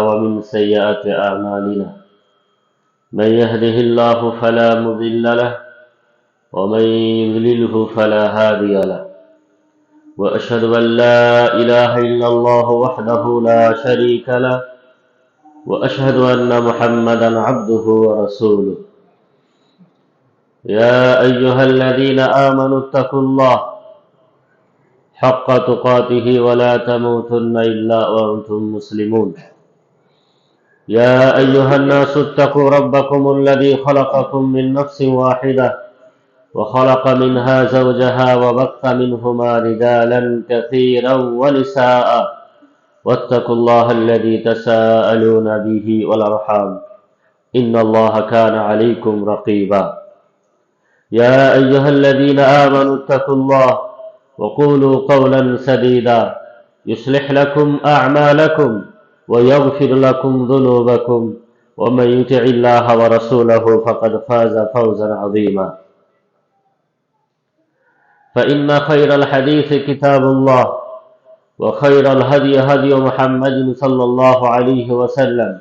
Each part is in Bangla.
ومن سيئات أعمالنا من يهده الله فلا مضل له ومن يضلله فلا هادي له وأشهد أن لا إله إلا الله وحده لا شريك له وأشهد أن محمدا عبده ورسوله يا أيها الذين آمنوا اتقوا الله حق تقاته ولا تموتن إلا وأنتم مسلمون يا أيها الناس اتقوا ربكم الذي خلقكم من نفس واحدة وخلق منها زوجها وبث منهما رجالا كثيرا ونساء واتقوا الله الذي تساءلون به والأرحام إن الله كان عليكم رقيبا يا أيها الذين آمنوا اتقوا الله وقولوا قولا سديدا يصلح لكم أعمالكم ويغفر لكم ذنوبكم ومن يطع الله ورسوله فقد فاز فوزا عظيما فإن خير الحديث كتاب الله وخير الهدي هدي محمد صلى الله عليه وسلم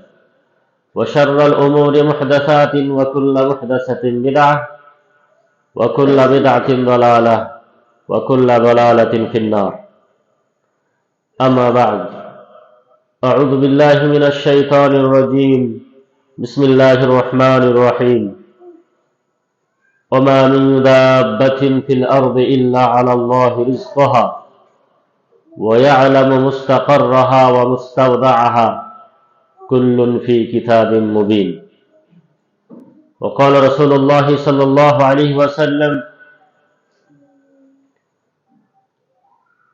وشر الأمور محدثات وكل محدثة بدعة وكل بدعة ضلالة وكل ضلالة في النار أما بعد أعوذ بالله من الشيطان الرجيم بسم الله الرحمن الرحيم وما من دابة في الأرض إلا على الله رزقها ويعلم مستقرها ومستودعها كل في كتاب مبين وقال رسول الله صلى الله عليه وسلم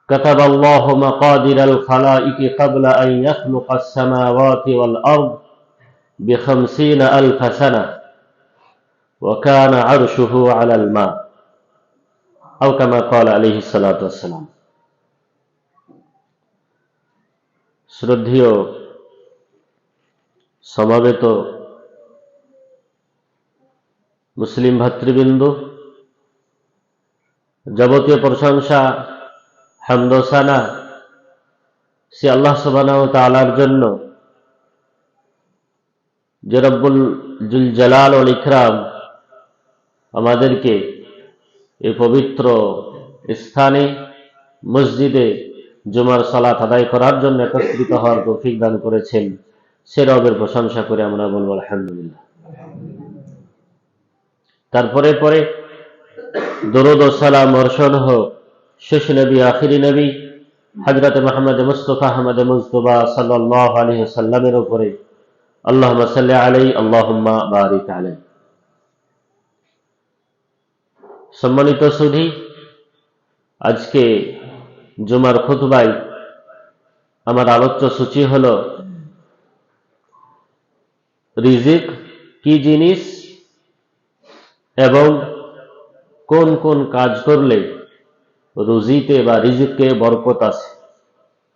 كتب الله مقادير الخلائق قبل أن يخلق السماوات والأرض ب50,000 سنة وكان عرشه على الماء أو كما قال عليه الصلاة والسلام শ্রদ্ধেয় সমাবেত মুসলিম ভাতৃবৃন্দ, যাবতীয় প্রশংসা হামদ ও সানা সে আল্লাহ সুবহানাহু ওয়া তাআলার জন্য, যে রব্বুল জুল জালাল ওয়াল ইকরাম আমাদেরকে এই পবিত্র স্থানে মসজিদে জুমার সালাত আদায় করার জন্য একত্রিত হওয়ার তৌফিক দান করেছেন। সে রবের প্রশংসা করে আমরা বলবো আলহামদুলিল্লাহ। তারপরে পরে দরুদ ও সালাম বর্ষণ হোক শেষ নবী আখিরি নবী হযরত মুহাম্মদ মুস্তাফা আহমদ মুজতবা সাল্লাল্লাহু আলাইহি ওয়াসাল্লামের উপরে। আল্লাহুম্মা সাল্লি আলাইহি আল্লাহুম্মা বারিক আলাইহি। সম্মানিত সুধী, আজকে জুমার খুতবায় আমার আলোচ্য সূচি হলো রিজিক কি জিনিস এবং কোন কোন কাজ করলে রুজিতে বা রিজিকে বরকত আছে,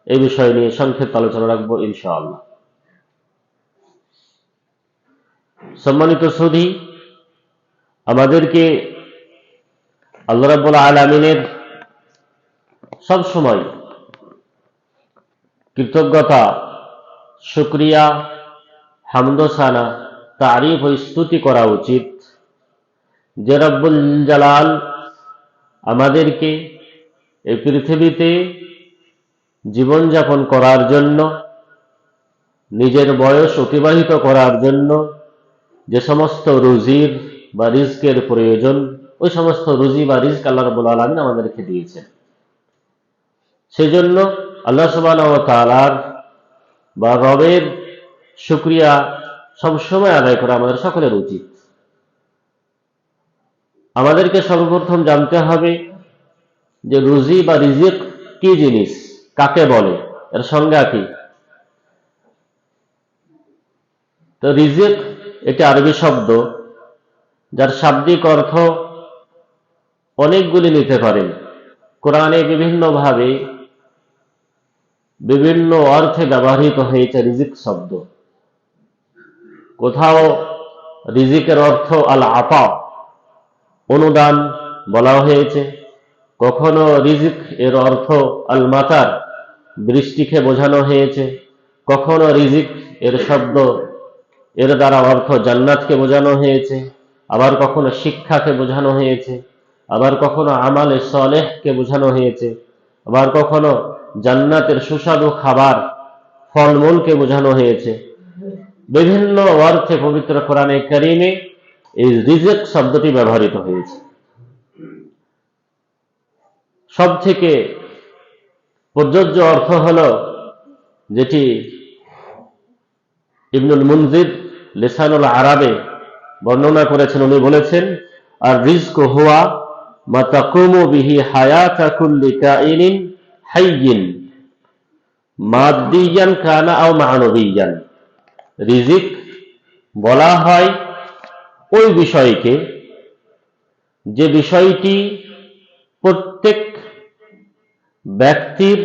এই বিষয় নিয়ে সংক্ষিপ্ত আলোচনা রাখবো ইনশাআল্লাহ। সম্মানিত সুধী, আমাদেরকে আল্লাহ রাব্বুল আলামিনের সব সময় কৃতজ্ঞতা, শুকরিয়া, হামদ ও সানা, তারিফ ও স্তুতি করা উচিত, যে রব্বুল জালাল আমাদেরকে এই পৃথিবীতে জীবনযাপন করার জন্য, নিজের বয়স অতিবাহিত করার জন্য যে সমস্ত রুজির বা রিজকের প্রয়োজন, ওই সমস্ত রুজি বা রিজক আল্লাহ রাব্বুল আলামিন আমাদেরকে দিয়েছেন। সেজন্য আল্লাহ সুবহানাহু ওয়া তাআলার বা রবের শুকরিয়া সবসময় আদায় করা আমাদের সকলের উচিত। আমাদেরকে সর্বপ্রথম জানতে হবে যে রুজি বা রিজিক কি জিনিস, কাকে বলে, এর সংজ্ঞা কি। তো রিজিক এটি আরবি শব্দ, যার শাব্দিক অর্থ অনেকগুলি নিতে পারেন। কোরআনে বিভিন্নভাবে বিভিন্ন অর্থে ব্যবহৃত হয়েছে রিজিক শব্দ। কোথাও রিজিকের অর্থ আল আতা, অনুদান বলা হয়েছে, কখনো রিজিক এর অর্থ আল মাতার, বৃষ্টিকে বোঝানো হয়েছে, কখনো রিজিক এর শব্দ এর দ্বারা অর্থ জান্নাতকে বোঝানো হয়েছে, আবার কখনো শিক্ষাকে বোঝানো হয়েছে, আবার কখনো আমালে সালেহকে বোঝানো হয়েছে, আবার কখনো জান্নাতের সুস্বাদু খাবার ফলমূলকে বোঝানো হয়েছে। বিভিন্ন অর্থে পবিত্র কোরআনে কারিমে এই রিজিক শব্দটি ব্যবহৃত হয়েছে। সব থেকে প্রযোজ্য অর্থ হলো যেটি ইবনুল মুনজির লিসানুল আরাবে বর্ণনা করেছেন, উনি বলেছেন, আর রিজকু হুয়া মা তাকুমু বিহি হায়াতা কুল্লি কাইনিন হাইয়িন মাদ্দিয়ান কানা আও মানবিয়ান। রিজিক বলা হয় ওই বিষয়কে যে বিষয়টি প্রত্যেক ব্যক্তির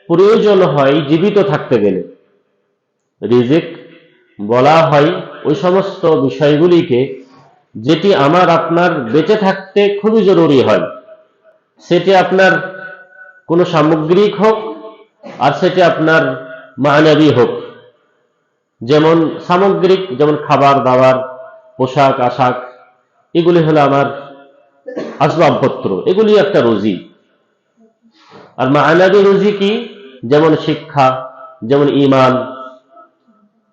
প্রয়োজন হয় জীবিত থাকতে গেলে। রিজিক বলা হয় ওই সমস্ত বিষয়গুলিকে যেটি আমার আপনার বেঁচে থাকতে খুবই জরুরি হয়, সেটি আপনার কোনো সামগ্রিক হোক আর সেটি আপনার মানবী হোক। যেমন সামগ্রিক, যেমন খাবার দাবার, পোশাক আশাক, এগুলি হলো আমার আসবাবপত্র, এগুলি একটা রুজি। আর মানবী রুজি কি? যেমন শিক্ষা, যেমন ঈমান,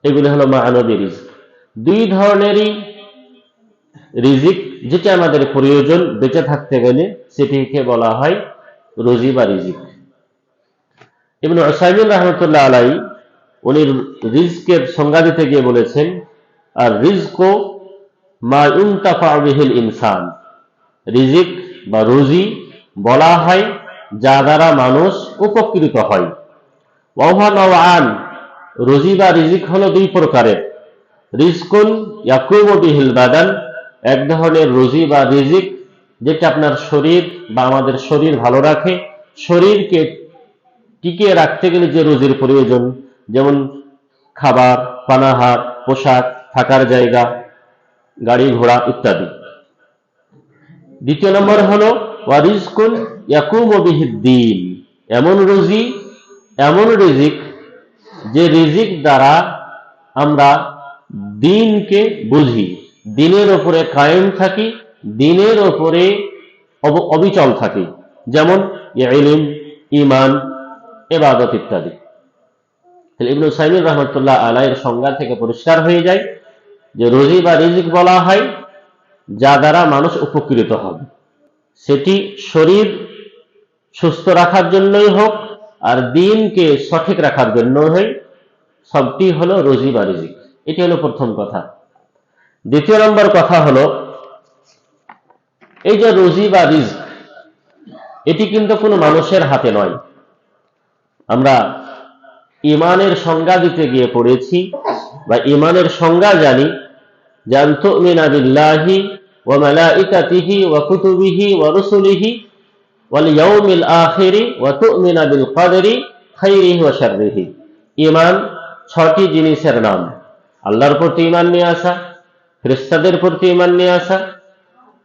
এগুলি হলো মানবী রিজিক। দুই ধরনেরই রিজিক যেটা আমাদের প্রয়োজন বেঁচে থাকতে গেলে, সেটিকে বলা হয় রুজি বা রিজিক। ইবনে উসাইমিন রাহমাতুল্লাহ আলাইহি উনি রিজকের সংজ্ঞা দিতে গিয়ে বলেছেন, আর রিজকু মা ইনতাফা বিহিল ইনসান। রিজিক বা রুজি বলা হয় যা দ্বারা মানুষ উপকৃত হয়। ওয়া হুয়া নওআন, রুজি বা রিজিক হলো দুই প্রকারের। রিজকুন ইয়াকুমু বিহিল বাদান, এক ধরনের রুজি বা রিজিক যেটা আপনার শরীর বা আমাদের শরীর ভালো রাখে। শরীরকে টিকিয়ে রাখতে গেলে যে রুজির প্রয়োজন, যেমন খাবার, পানাহার, পোশাক, থাকার জায়গা, গাড়ি ঘোড়া ইত্যাদি। দ্বিতীয় নম্বর হলো ওয়া রিজকুন ইয়াকুমু বিহিদ দ্বীন, এমন রুজি, এমন রিজিক যে রিজিক দ্বারা আমরা দ্বীনকে বুঝি, দ্বীনের উপরে কায়েম থাকি, দ্বীনের উপরে অবিচল থাকি, যেমন ইলম, ঈমান, ইবাদত ইত্যাদি। ইবনে উসাইমিন রাহমাতুল্লাহ আলাইহির সংজ্ঞা থেকে পরিষ্কার হয়ে যায় যে রুজি বা রিজিক বলা হয় যা দ্বারা মানুষ উপকৃত হবে, সেটি শরীর সুস্থ রাখার জন্যই হোক আর দ্বীনকে সঠিক রাখার জন্য হয়, সবটি হলো রুজি বা রিজিক। এটি হলো প্রথম কথা। দ্বিতীয় নম্বর কথা হলো এই যে রুজি বা রিজক, এটি কিন্তু কোনো মানুষের হাতে নয়। আমরা ঈমানের সংজ্ঞা দিতে গিয়ে পড়েছি বা ঈমানের সংজ্ঞা জানি, জান তুমিনা বিল্লাহি ওয়া মালাইকাতিহি ওয়া কুতুবিহি ওয়া রুসুলিহি ওয়াল ইয়াউমিল আখিরি ওয়া তুমিনা বিল কদরি খাইরিহি ওয়া শাররিহি। ঈমান ছয়টি জিনিসের নাম। আল্লাহর প্রতি ঈমান নিয়ে আসা, ফেরেশতাদের প্রতি ঈমান নিয়ে আসা,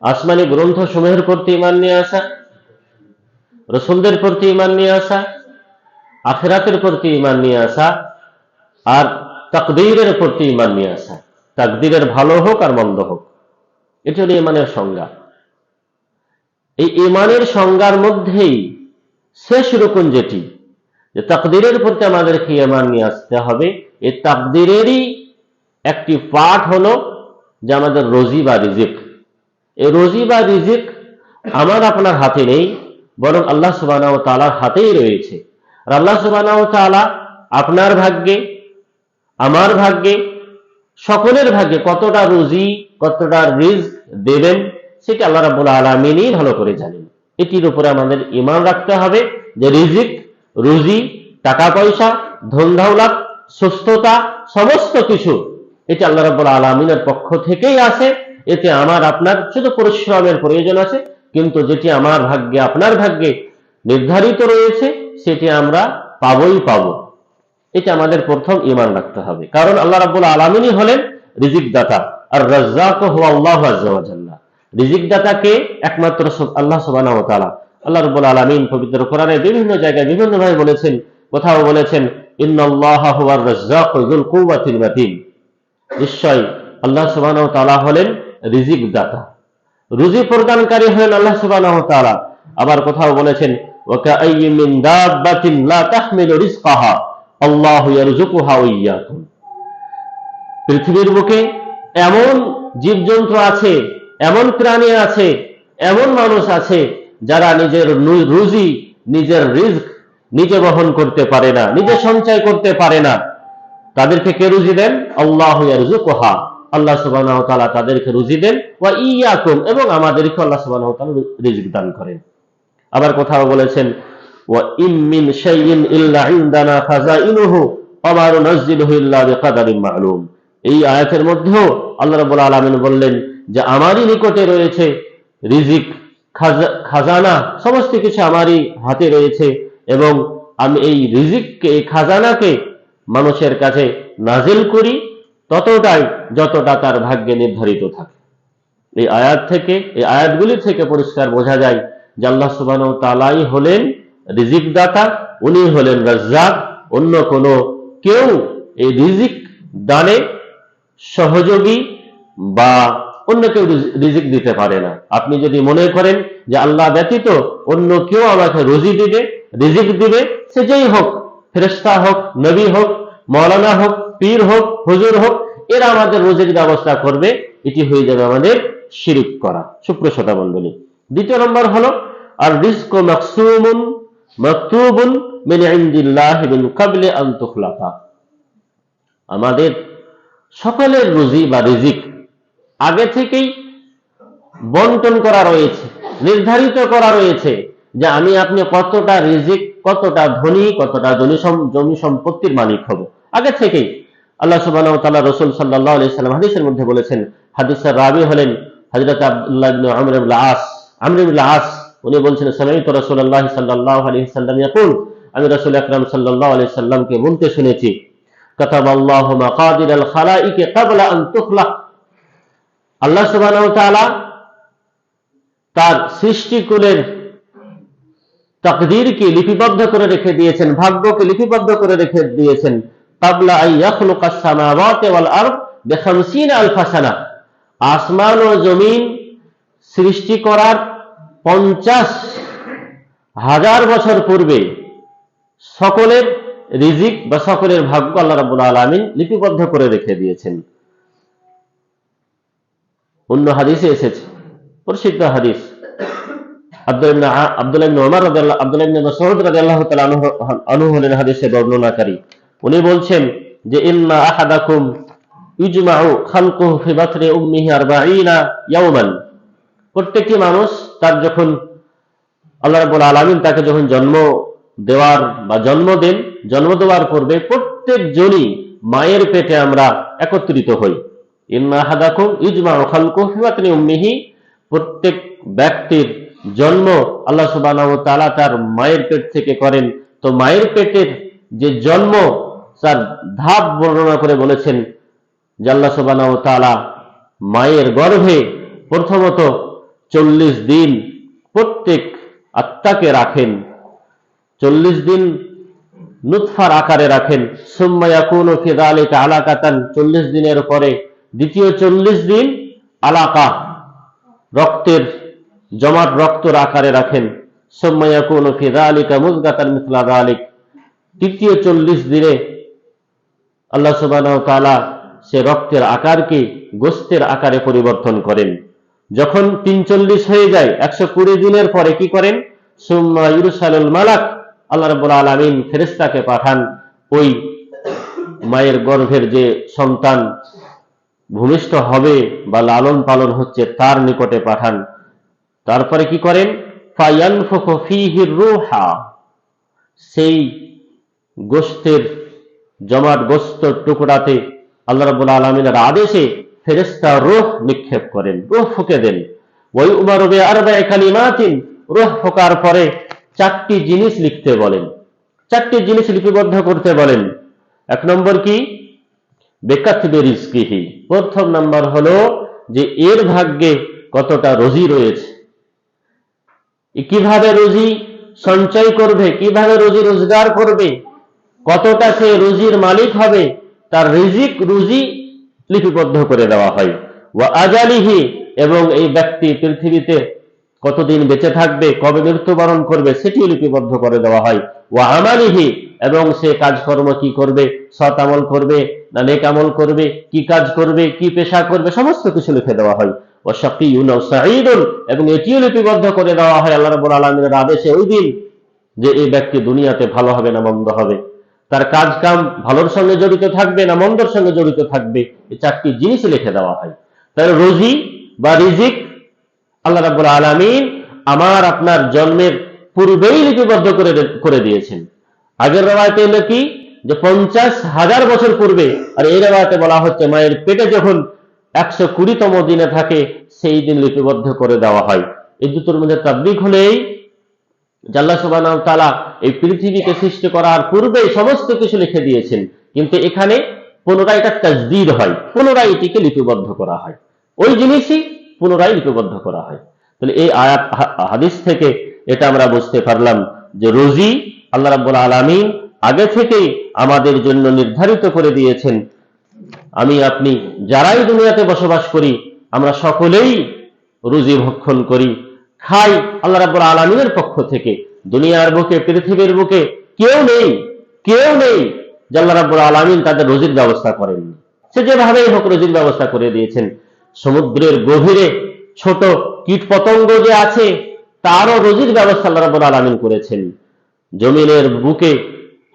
আসমানি গ্রন্থ সমূহের প্রতি ঈমান নিয়ে আসা, রাসূলদের প্রতি ঈমান নিয়ে আসা, আখিরাতের প্রতি ঈমান নিয়ে আসা, আর তাকদীরের প্রতি ঈমান নিয়ে আসা। তাকদীরের ভালো হোক আর মন্দ হোক, এটি হলো ঈমানের সংজ্ঞা। এই ঈমানের সংজ্ঞার মধ্যেই শেষ রুকুন যেটি, যে তাকদীরের প্রতি আমাদেরকে ঈমান নিয়ে আসতে হবে, এই তাকদীরেরই একটি পার্ট হলো যে আমাদের রুজি বা রিজিক। এই রুজি বা রিজিক আমার আপনার হাতে নেই, বরং আল্লাহ সুবহানাহু ওয়া তাআলার হাতেই রয়েছে। আর আল্লাহ সুবহানাহু ওয়া তাআলা আপনার ভাগ্যে, আমার ভাগ্যে, সকলের ভাগ্যে কতটা রুজি, কতটা রিজক দেবেন, সেটা আল্লাহ রাব্বুল আলামিনই ভালো করে জানেন। এটির উপরে আমাদের ঈমান রাখতে হবে যে রিজিক, রুজি, টাকা পয়সা, ধন দৌলত, সুস্থতা, সমস্ত কিছু এটি আল্লাহ রাব্বুল আলামিনের পক্ষ থেকেই আসে। এতে আমার আপনার শুধু পরিশ্রমের প্রয়োজন আছে, কিন্তু যেটি আমার ভাগ্যে, আপনার ভাগ্যে নির্ধারিত রয়েছে সেটি আমরা পাবই পাবো। এটা আমাদের প্রথম ঈমান রাখতে হবে, কারণ আল্লাহ রাব্বুল আলামিনই হলেন রিজিক দাতা। আর রাজ্জাক হুয়া আল্লাহু আযজা ওয়া জাল্লা। রিজিক দাতাকে একমাত্র আল্লাহ সুবহানাহু ওয়া তাআলা। আল্লাহ রাব্বুল আলামিন পবিত্র কোরআনে বিভিন্ন জায়গায় বিভিন্ন ভাবে বলেছেন কোথাও বলেছেন ইন্নাল্লাহা হুয়ার রাজ্জাকু যুল কুওয়াতিল মাতিন, নিশ্চয় আল্লাহ সুবহানাহু ওয়া তাআলা হলেন রিজিক দাতা, রুজি প্রদানকারী হলেন আল্লাহ সুবহানাহু ওয়া তাআলা। আবার কোথাও বলেছেন ওয়া কাআইয়্যিম মিন দাব্বাতিন লা তাহমিলু রিজকাহা আল্লাহু ইয়ারযুকুহা ওয়া ইয়্যাকুম। পৃথিবীর বুকে এমন জীবজন্তু আছে, এমন প্রাণী আছে, এমন মানুষ আছে যারা নিজের রুজি, নিজের রিজক নিজে বহন করতে পারে না, নিজে সঞ্চয় করতে পারে না। তাদেরকে কে রুজি দেন? আল্লাহু ইয়ারযুকুহা, আল্লাহ সুবহানাহু ওয়া তাআলা তাদেরকে রুজি দেন, ওয়া ইয়্যাকুম, এবং আমাদেরকে আল্লাহ সুবহানাহু ওয়া তাআলা রিজক দান করেন। আবার কোথাও বলেছেন ওয়া ইম মিন শাইইন ইল্লা ইনদানা খাযাইনুহু ওয়া মা নুনাজ্জিলুহু ইল্লা বিকাদারিন মা'লুম। এই আয়াতের মধ্যেও আল্লাহ রাব্বুল আলামিন বললেন যে আমারই নিকটে রয়েছে রিজিক, খাজানা, সমস্ত কিছু আমারই হাতে রয়েছে, এবং আমি এই রিজিককে, এই খাজানাকে মানুষের কাছে নাজিল করি ততটাই যতটা তার ভাগ্যে নির্ধারিত থাকে। এই আয়াতগুলি থেকে পরিষ্কার বোঝা যায় যে আল্লাহ সুবহানাহু ওয়া তাআলাই হলেন রিজিক দাতা, উনি হলেন রাজ্জাক। অন্য কোনো কেউ এই রিজিক দানে সহযোগী বা অন্য কেউ রিজিক দিতে পারে না। আপনি যদি মনে করেন যে আল্লাহ ব্যতীত অন্য কেউ আমাকে রুজি দিবে, রিজিক দিবে, সে যেই হোক, ফেরেশতা হোক, নবী হোক, মাওলানা হোক, পীর হোক, হুজুর হোক, এরা আমাদের রুজির ব্যবস্থা করবে, এটি হয়ে যাবে আমাদের শিরক করা। সুপ্রিয় শ্রোতা মণ্ডলী, দ্বিতীয় নম্বর হলো আর রিজকু মাকসুমুন মাকতুবুন মিন ইনদিল্লাহি মিন ক্বাবলি আন তুখলাকা। আমাদের সকলের রুজি বা রিজিক আগে থেকেই বন্টন করা রয়েছে, নির্ধারিত করা রয়েছে যে আমি আপনি কতটা রিজিক, কতটা ধনী, কতটা জমি সম্পত্তির মালিক হব। আগে থেকেই আল্লাহ সুবহানাহু ওয়া তাআলা রাসূল সাল্লাল্লাহু আলাইহি সাল্লাম হাদিসের মধ্যে বলেছেন, হাদিসের রাবী হলেন হযরত আব্দুল্লাহ ইবনে আমর ইবনে আস। উনি বলছেন সামি'তু রাসূলুল্লাহ সাল্লাল্লাহু আলাইহি সাল্লাম ইয়াকুল, আমি রাসূল আকরাম সাল্লাল্লাহু আলাইহি সাল্লামকে বলতে শুনেছি, কাতাবাল্লাহু মাকাদিরাল খালাইকি ক্বাবলা আন তুখলাক। আল্লাহ সুবহানাহু ওয়া তাআলা তার সৃষ্টিকুলের তাকদীরকে লিপিবদ্ধ করে রেখে দিয়েছেন, ভাগ্যকে লিপিবদ্ধ করে রেখে দিয়েছেন, ক্বাবলা আন ইয়াখলুকাস সামাওয়াতি ওয়াল আরদ বি50 আলফ সানা। আসমান ও জমিন সৃষ্টি করার 50,000 বছর পূর্বে সকলের রিজিক বা সকলের ভাগ্য আল্লাহ রাব্বুল আলামিন লিপিবদ্ধ করে রেখে দিয়েছেন। অন্য হাদিসে এসেছে, প্রসিদ্ধ হাদিস, আব্দুল্লাহ ইবনে ওমর রাদিয়াল্লাহু, আব্দুল্লাহ ইবনে মাসউদ রাদিয়াল্লাহু তাআলা আনহু হলেন হাদিসের বর্ণনাকারী। উনি বলছেন যে ইন্না আহাদাকুম ইজমাউ খালকুহু ফি বাতনি উম্মিহি 40 ইয়াওমান। প্রত্যেকটি মানুষ তার যখন আল্লাহ রাব্বুল আলামিন তাকে যখন জন্ম দেওয়ার পূর্বে প্রত্যেকজনই মায়ের পেটে আমরা একত্রিত হই। ইন্না আহাদাকুম ইজমাউ খালকুহু ফি বাতনি উম্মিহি, প্রত্যেক ব্যক্তির জন্ম আল্লাহ সুবহানাহু ওয়া তাআলা তার মায়ের পেট থেকে করেন। তো মায়ের পেটের যে জন্ম তার ধাপ বর্ণনা করে বলেছেন যে আল্লাহ সুবহানাহু ওয়া তাআলা মায়ের গর্ভে প্রথমত 40 দিন প্রত্যেক আত্মাকে রাখেন, 40 দিন নুতফার আকারে রাখেন। সুম্মা ইয়াকুনু ফি যালিকা আলাকাতান, 40 দিনের পরে দ্বিতীয় 40 দিন আলাকা, রক্তের জমাট রক্তের আকারে রাখেন। সুম্মা ইয়াকুনু ফি যালিকা মুযগাতান মিসলা যালিক, তৃতীয় 40 দিনে আল্লাহ সুবহানাহু ওয়া তাআলা সে রক্তের আকারকে গোশতের আকারে পরিবর্তন করেন। যখন 43 হয়ে যায়, 120 দিনের পরে কি করেন? সুম্মা ইরসালুল মালাক, আল্লাহ রাব্বুল আলামিন ফেরেশতাকে পাঠান, ওই মায়ের গর্ভের যে সন্তান ভূমিষ্ঠ হবে বা লালন পালন হচ্ছে তার নিকটে পাঠান। তারপরে কি করেন? ফায়ানফুখু ফীহি রূহা, সেই গোশতের জমাট গোশতের টুকরাতে আল্লাহ রাব্বুল আলামিনের আদেশে ফেরেশতা রূহ নিক্ষেপ করেন, রূহ ফুঁকে দেন। ওয়া ইউমারু বিআরবা'i কালিমাতিন, রূহ ফোঁকার পরে 4টি জিনিস লিখতে বলেন, 4টি জিনিস লিপিবদ্ধ করতে বলেন। 1 নম্বর কি? বিকাতবি রিজকিহি, প্রথম নাম্বার হলো যে এর ভাগ্যে কতটা রুজি রয়েছে, কিভাবে রুজি সঞ্চয় করবে, কিভাবে রুজি রোজগার করবে, কতটা সে রুজির মালিক হবে তার রুজি লিপিবদ্ধ করে দেওয়া হয়। ওয়া আজালিহি, এবং এই ব্যক্তি পৃথিবীতে কতদিন বেঁচে থাকবে, কবে মৃত্যুবরণ করবে সেটিও লিপিবদ্ধ করে দেওয়া হয়। ওয়া আমালিহি, এবং সে কাজকর্ম কি করবে, সৎ আমল করবে না নেক আমল করবে, কি কাজ করবে, কি পেশা করবে, সমস্ত কিছু লিখে দেওয়া হয়। ওয়া শাকিয়ুন আও সাঈদুন, এবং এটিও লিপিবদ্ধ করে দেওয়া হয় আল্লাহ রাব্বুল আলামিনের আদেশে ওই দিন, যে এই ব্যক্তি দুনিয়াতে ভালো হবে না মন্দ হবে, তার কাজ কাম ভালোর সঙ্গে জড়িত থাকবে না মন্দর সঙ্গে জড়িত থাকবে, এই চারটি জিনিস লিখে দেওয়া হয়। তাহলে রুজি বা রিজিক আল্লাহ রাব্বুল আলামিন আমার আপনার জন্মের পূর্বেই লিপিবদ্ধ করে দিয়েছেন। আগের রওয়ায়াতে এলো কি, যে 50,000 বছর পূর্বে, আর এই রওয়ায়াতে বলা হচ্ছে মায়ের পেটে যখন 120তম দিনে থাকে সেই দিন লিপিবদ্ধ করে দেওয়া হয়। এই দুটোর মধ্যে তাবলিগ হলেই যে আল্লাহ সুবহানাহু ওয়া তাআলা এই পৃথিবীকে সৃষ্টি করার পূর্বেই সমস্ত কিছু লিখে দিয়েছেন, কিন্তু এখানে পুনরায় এটা তাজদীদ হয়, পুনরায় এটিকে লিপিবদ্ধ করা হয়, ওই জিনিসই পুনরায় লিপিবদ্ধ করা হয়। তাহলে এই আয়াত হাদিস থেকে এটা আমরা বুঝতে পারলাম যে রুজি আল্লাহ রাব্বুল আলামিন আগে থেকেই আমাদের জন্য নির্ধারিত করে দিয়েছেন। আমি আপনি যারাই দুনিয়াতে বসবাস করি আমরা সকলেই রুজি ভক্ষণ করি, খাই আল্লাহ রাব্বুল আলামিনের পক্ষ থেকে। দুনিয়ার বুকে, পৃথিবীর বুকে কেউ নেই যে আল্লাহ রাব্বুল আলামিন তাদের রুজির ব্যবস্থা করেননি। সে যেভাবেই হোক রুজির ব্যবস্থা করে দিয়েছেন। সমুদ্রের গভীরে ছোট কীট পতঙ্গ যে আছে তারও রুজির ব্যবস্থা আল্লাহ রাব্বুল আলামিন করেছেন। জমিনের বুকে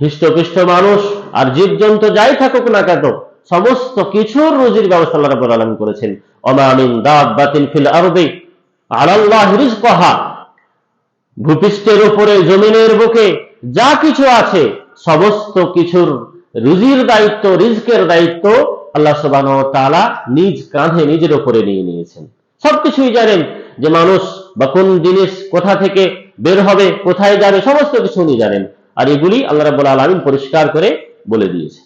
হৃষ্টপুষ্ট মানুষ আর জীবজন্তু যাই থাকুক না কেন সমস্ত কিছুর রুজির ব্যবস্থা আল্লাহ রাব্বুল আলামিন করেছেন। ওমা মিন দাব্বাতিন ফিল আরদি আলাল্লাহি রিজকুহা, ভূপৃষ্ঠের উপরে জমিনের বুকে যা কিছু আছে সমস্ত কিছুর রুজির দায়িত্ব, রিজকের দায়িত্ব আল্লাহ সুবহানাহু ওয়া তাআলা নিজ কাঁধে নিজের উপরে নিয়ে নিয়েছেন। সবকিছুই জানেন, যে মানুষ বা কোন জিনিস কোথা থেকে বের হবে, কোথায় যাবে, সমস্ত কিছু উনি জানেন। আর এগুলি আল্লাহ রাব্বুল আলামিন পরিষ্কার করে বলে দিয়েছে।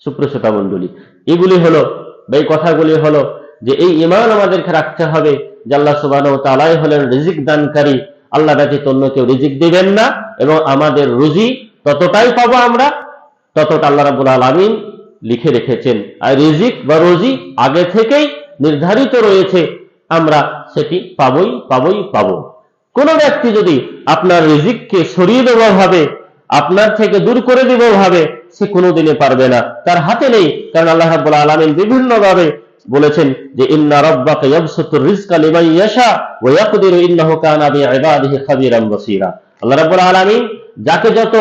সুপ্রিয় শ্রোতা মণ্ডলী, এগুলি হলো বা এই কথাগুলি হলো যে এই ঈমান আমাদেরকে রাখতে হবে যে আল্লাহ সুবহানাহু ওয়া তাআলাই হলেন রিজিক দানকারী, আল্লাহ ব্যতীত অন্য কেউ রিজিক দিবেন না, এবং আমাদের রুজি ততটাই পাবো আমরা ততটা আল্লাহ রাব্বুল আলামিন লিখে রেখেছেন। আর রিজিক বা রুজি আগে থেকেই নির্ধারিত রয়েছে, আমরা সেটি পাবো। কোন ব্যক্তি যদি আপনার রিজিককে সরিয়ে দেওয়া ভাবে, আপনার থেকে দূর করে দিব ভাবে, সে কোনোদিনে পারবে না, তার হাতে নেই। কারণ আল্লাহ রাব্বুল আলামিন বিভিন্ন ভাবে বলেছেন যে ইন্না রাব্বাকা ইয়াবসুতুর রিজকা লিমান ইয়াশা ওয়া ইয়াকদিরু ইন্নাহু কানা বিইবাদিহি খাবীরান বাসীরা। আল্লাহ রাব্বুল আলামিন যাকে যত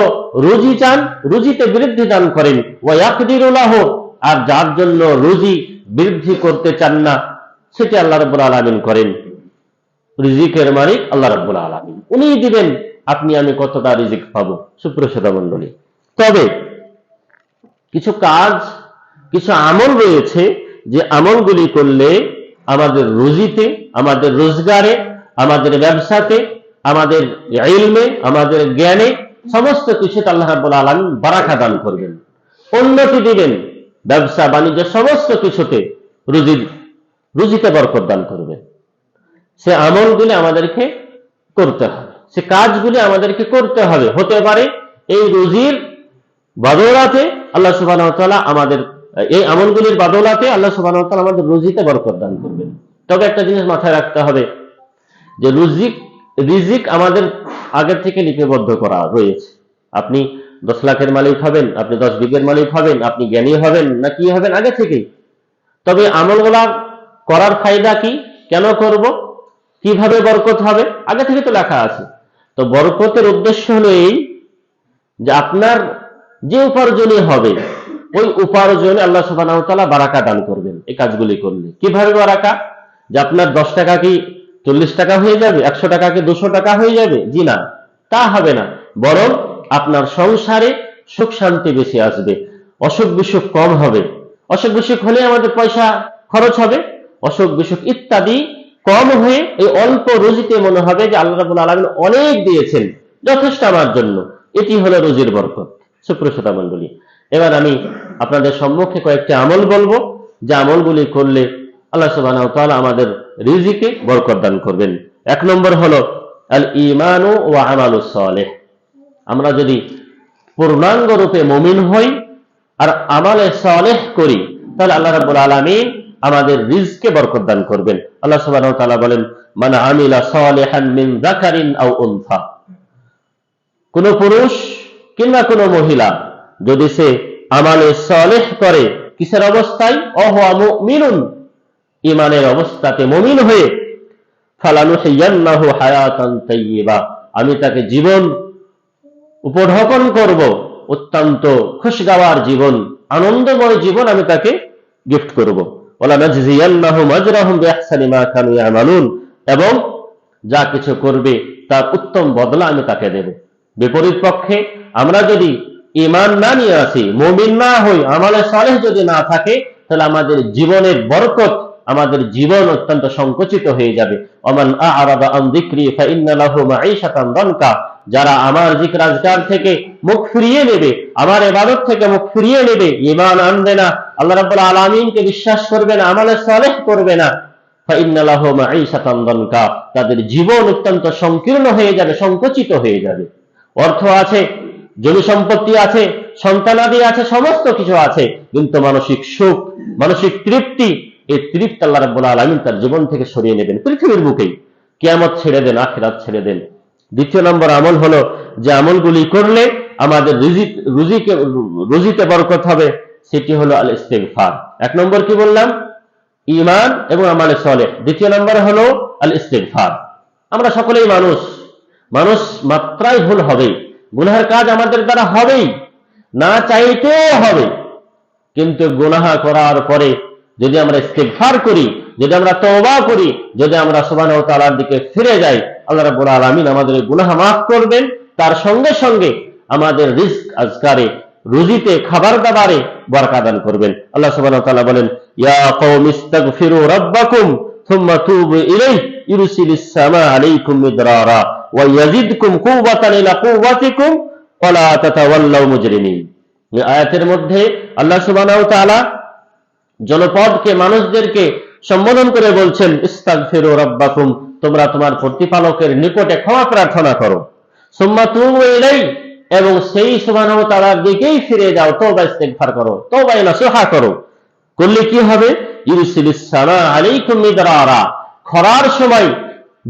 রুজি চান রুজিতে বৃদ্ধি দান করেন, ওয়া ইয়াকদিরু লাহু, আর যার জন্য রুজি বৃদ্ধি করতে চান না সেটি আল্লাহ রাব্বুল আলামিন করেন। রিজিকের মালিক আল্লাহ রাব্বুল আলামিন, উনি দিবেন আপনি আমি কতটা রিজিক পাবো। সুপ্রিয় শ্রোতা মণ্ডলী, তবে কিছু কাজ, কিছু আমল রয়েছে যে আমলগুলি করলে আমাদের রুজিতে, আমাদের রোজগারে, আমাদের ব্যবসাতে, আমাদের ইলমে, আমাদের জ্ঞানে, সমস্ত কিছুতে আল্লাহ রাব্বুল আলামিন বারাকা দান করবেন, উন্নতি দিবেন। ব্যবসা বাণিজ্য সমস্ত কিছুতে রুজিতে বরকত দান করবেন। সে আমলগুলি আমাদেরকে করতে হবে, সে কাজগুলি আমাদেরকে করতে হবে। হতে পারে এই রুজির বদৌলতে আল্লাহ সুবহানাহু ওয়া তাআলা আমাদের, এই আমলগুলির বদৌলতে আল্লাহ সুবহানাহু ওয়া তাআলা আমাদের রুজিতে বরকত দান করবেন। তবে একটা জিনিস মাথায় রাখতে হবে যে রিজিক আমাদের আগের থেকে লিপিবদ্ধ করা রয়েছে। আপনি 10 লাখের মালিক হবেন, আপনি 10 বিঘের মালিক হবেন, আপনি জ্ঞানী হবেন না কি হবেন আগে থেকেই। তবে আমলগুলা করার ফায়দা কি, কেন করব, কিভাবে বরকত হবে, আগে থেকে তো লেখা আছে। তো বরকতের উদ্দেশ্য হলো এই যে আপনার যে উপার্জনই হবে ওই উপার্জনে আল্লাহ সুবহানাহু ওয়া তাআলা বারাকা দান করবেন এই কাজগুলি করলে। কিভাবে বারাকা? যে আপনার 10 টাকা কি 40 টাকা হয়ে যাবে, 100 টাকা কি 200 টাকা হয়ে যাবে? জি না, তা হবে না। বরং আপনার সংসারে সুখ শান্তি বেশি আসবে, অসুখ বিসুখ কম হবে। অসুখ বিসুখ হলে আমাদের পয়সা খরচ হবে, অসুখ বিসুখ ইত্যাদি কম হয়ে এই অল্প রুজিতে মনে হবে যে আল্লাহ রাব্বুল আলামিন অনেক দিয়েছেন, যথেষ্ট আমার জন্য। এটি হলো রুজির বরকত। সুপ্রিয় শ্রোতা মণ্ডলী, এবার আমি আপনাদের সম্মুখে কয়েকটি আমল বলবো, যে আমলগুলি করলে আল্লাহ সুবহানাহু ওয়া তাআলা আমাদের রিজিকে বরকত দান করবেন। 1 নম্বর হলো আল ঈমানু ওয়া আমালুস সালেহ। আমরা যদি পূর্ণাঙ্গ রূপে মুমিন হই আর আমালে সালেহ করি, তাহলে আল্লাহ রাব্বুল আলামিন আমাদের রিজকে বরকত দান করবেন। আল্লাহ সুবহানাহু ওয়া তাআলা বলেন, মান আমিলা সালিহান মিন যাকারিন আও উনসা, কোন পুরুষ কিংবা কোন মহিলা যদি সে আমালে সালেহ করে, কিসের অবস্থায়? ওয়া মুমিনুন, ঈমানের অবস্থাতে মুমিন হয়ে, ফালানুহিয়ান্নাহু হায়াতান তাইয়্যিবা, আমি তাকে জীবন উপঢৌকন করব, অত্যন্ত খুশগাওয়ার জীবন, আনন্দময় জীবন আমি তাকে গিফট করব। ওয়ালা নাজজিয়ান্নাহুম আজরাহুম বিআহসানি মা কানু ইয়ামালুন, এবং যা কিছু করবে তার উত্তম বদলা আমি তাকে দেব। বিপরীত পক্ষে আমরা যদি ঈমান না নিয়ে আসি, মুমিন না হই, আমালে সালেহ যদি না থাকে, তাহলে আমাদের জীবনের বরকত, আমাদের জীবন অত্যন্ত সংকুচিত হয়ে যাবে। ওমান আ'রাদা আন যিকরি ফাইন্না লাহু মাঈশাতান দানকা, যারা আমার জিকির আজকার থেকে মুখ ফিরিয়ে নেবে, আমার ইবাদত থেকে মুখ ফিরিয়ে নেবে, ঈমান আনবে না, আল্লাহ রাব্বুল আলামিনকে বিশ্বাস করবে না, আমালে সালেহ করবে না, ফাইন্না লাহু মাঈশাতান দানকা, তাদের জীবন অত্যন্ত সংকীর্ণ হয়ে যাবে, সংকুচিত হয়ে যাবে। অর্থ আছে, জমি সম্পত্তি আছে, সন্তানাদি আছে, সমস্ত কিছু আছে, কিন্তু মানসিক সুখ, মানসিক তৃপ্তি, এই তৃপ্তি আল্লাহ রাব্বুল আলামিন তার জীবন থেকে সরিয়ে নেবেন পৃথিবীর বুকেই। কিয়ামত ছেড়ে দেন, আখিরাত ছেড়ে দেন। দ্বিতীয় নম্বর আমল হলো যে আমলগুলি করলে আমাদের রুজিতে বরকত হবে, সেটি হলো আল ইস্তিগফার। এক নম্বর কি বললাম? ঈমান এবং আমালে সালেহ। দ্বিতীয় নম্বর হলো আল ইস্তিগফার। আমরা সকলেই মানুষ, মানুষ মাত্রায় ভুল হবে, গুনাহের কাজ আমাদের দ্বারা হবেই, না চাইতেও হবে। কিন্তু গুনাহ করার পরে যদি আমরা ইস্তিগফার করি, যদি আমরা তওবা করি, যদি আমরা সুবহানাহু ওয়া তাআলার দিকে ফিরে যাই, আল্লাহ রাব্বুল আলামিন আমাদের গুনাহ মাফ করবেন, তার সঙ্গে সঙ্গে আমাদের রিজক আজকারে, রুজিতে, খাবার দাবারে বরকত দান করবেন। আল্লাহ সুবহানাহু ওয়া তাআলা বলেন, ইয়া কওমি ইস্তাগফিরু রাব্বাকুম সুম্মা তুবু ইলাইহি ইরসিলিস সামাআ আলাইকুম মিদরারা ওয়া ইয়াজিদকুম কুওয়াতান ইলা কুওয়াতিকুম ওয়া লা তাতাওয়াল্লাউ মুজরিমিন। এই আয়াতের মধ্যে আল্লাহ সুবহানাহু ওয়া তাআলা জনপদকে, মানুষদেরকে সম্বোধন করে বলছেন, ইস্তাগফিরু রাব্বাকুম, তোমরা তোমার প্রতিপালকের নিকটে ক্ষমা প্রার্থনা করো, সুম্মা তুবু ইলাইহি, এবং সেই সুবহানাহু ওয়া তাআলার দিকেই ফিরে যাও, তওবা ইস্তিগফার করো, তওবা নসিহা করো। করলে কি হবে? ইরসিলিস সামা আলাইকুম মিদরারা, খরার সময়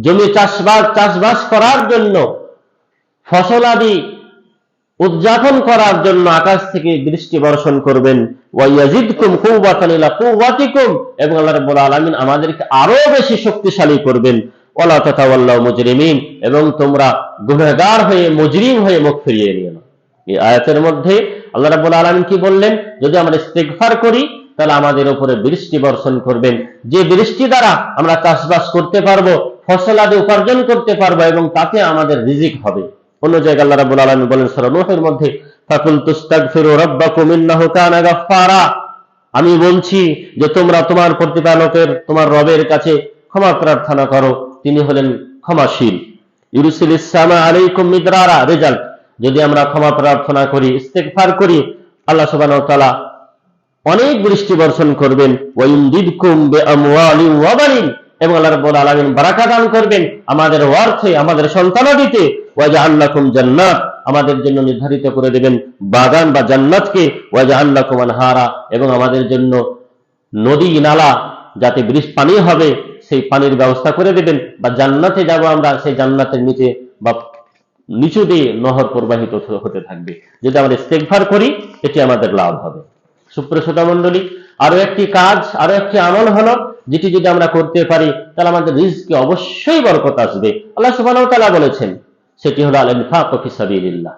জমি চাষবাস করার জন্য, ফসলাদি উদযাপন করার জন্য আকাশ থেকে বৃষ্টি বর্ষণ করবেন। ওয়া ইয়াজিদকুম কুওয়াতান ইলা কুওয়াতিকুম, এবং আল্লাহ রাব্বুল আলামিন আমাদেরকে আরো বেশি শক্তিশালী করবেন। ওয়া লা তাতাওয়াল্লাউ মুজরিমিন, এবং তোমরা গুনাহগার হয়ে, মুজরিম হয়ে মুখ ফিরিয়ে নিও না। এই আয়াতের মধ্যে আল্লাহ রাব্বুল আলামিন কি বললেন? যদি আমরা ইস্তিগফার করি, তাহলে আমাদের উপরে বৃষ্টি বর্ষণ করবেন, যে বৃষ্টি দ্বারা আমরা চাষবাস করতে পারবো, ফসলাদি উপার্জন করতে পারবো, এবং তাতে আমাদের রিজিক হবে। অন্য জায়গায় আল্লাহ রাব্বুল আলামিন বলেন সূরা নূহের মধ্যে, ফাকুল তুস্তাগফিরু রাব্বাকুম ইন্নাহু কানা গাফফারা, আমি বলছি যে তোমরা তোমার প্রতিপালকের, তোমার রবের কাছে ক্ষমা প্রার্থনা করো, তিনি হলেন ক্ষমাশীল। ইরসিলিস সামা আলাইকুম মিদরারা, রেজাল্ট, যদি আমরা ক্ষমা প্রার্থনা করি, ইস্তিগফার করি, আল্লাহ সুবহানাহু ওয়া তাআলা অনেক বৃষ্টি বর্ষণ করবেন। ওয়া ইমদিদকুম বিআমওয়ালিন ওয়া বানিন, এবং আল্লাহ রাব্বুল আলামিন বারাকা দান করবেন আমাদের অর্থে, আমাদের সন্তানাদিতে। ওয়া জাআল লাকুম জান্নাত, আমাদের জন্য নির্ধারিত করে দেবেন বাগান বা জান্নাতকে। ওয়া জাআল লাকুম আনহারা, এবং আমাদের জন্য নদী নালা, যাতে বৃষ্টি পানি হবে সেই পানির ব্যবস্থা করে দেবেন। বা জান্নাতে যাব আমরা, সেই জান্নাতের নিচে বা নিচু দিয়ে নহর প্রবাহিত হতে থাকবে। যদি আমরা ইস্তিগফার করি, এটি আমাদের লাভ হবে। সুপ্রিয় শ্রোতা মণ্ডলী, আরো একটি কাজ, আরো একটি আমল হলো, যেটি যদি আমরা করতে পারি, তাহলে আমাদের রিজকে অবশ্যই বরকত আসবে। আল্লাহ সুবহানাহু ওয়া তাআলা বলেছেন, সেটি হলো আল ইনফাক ফি সাবিলিল্লাহ,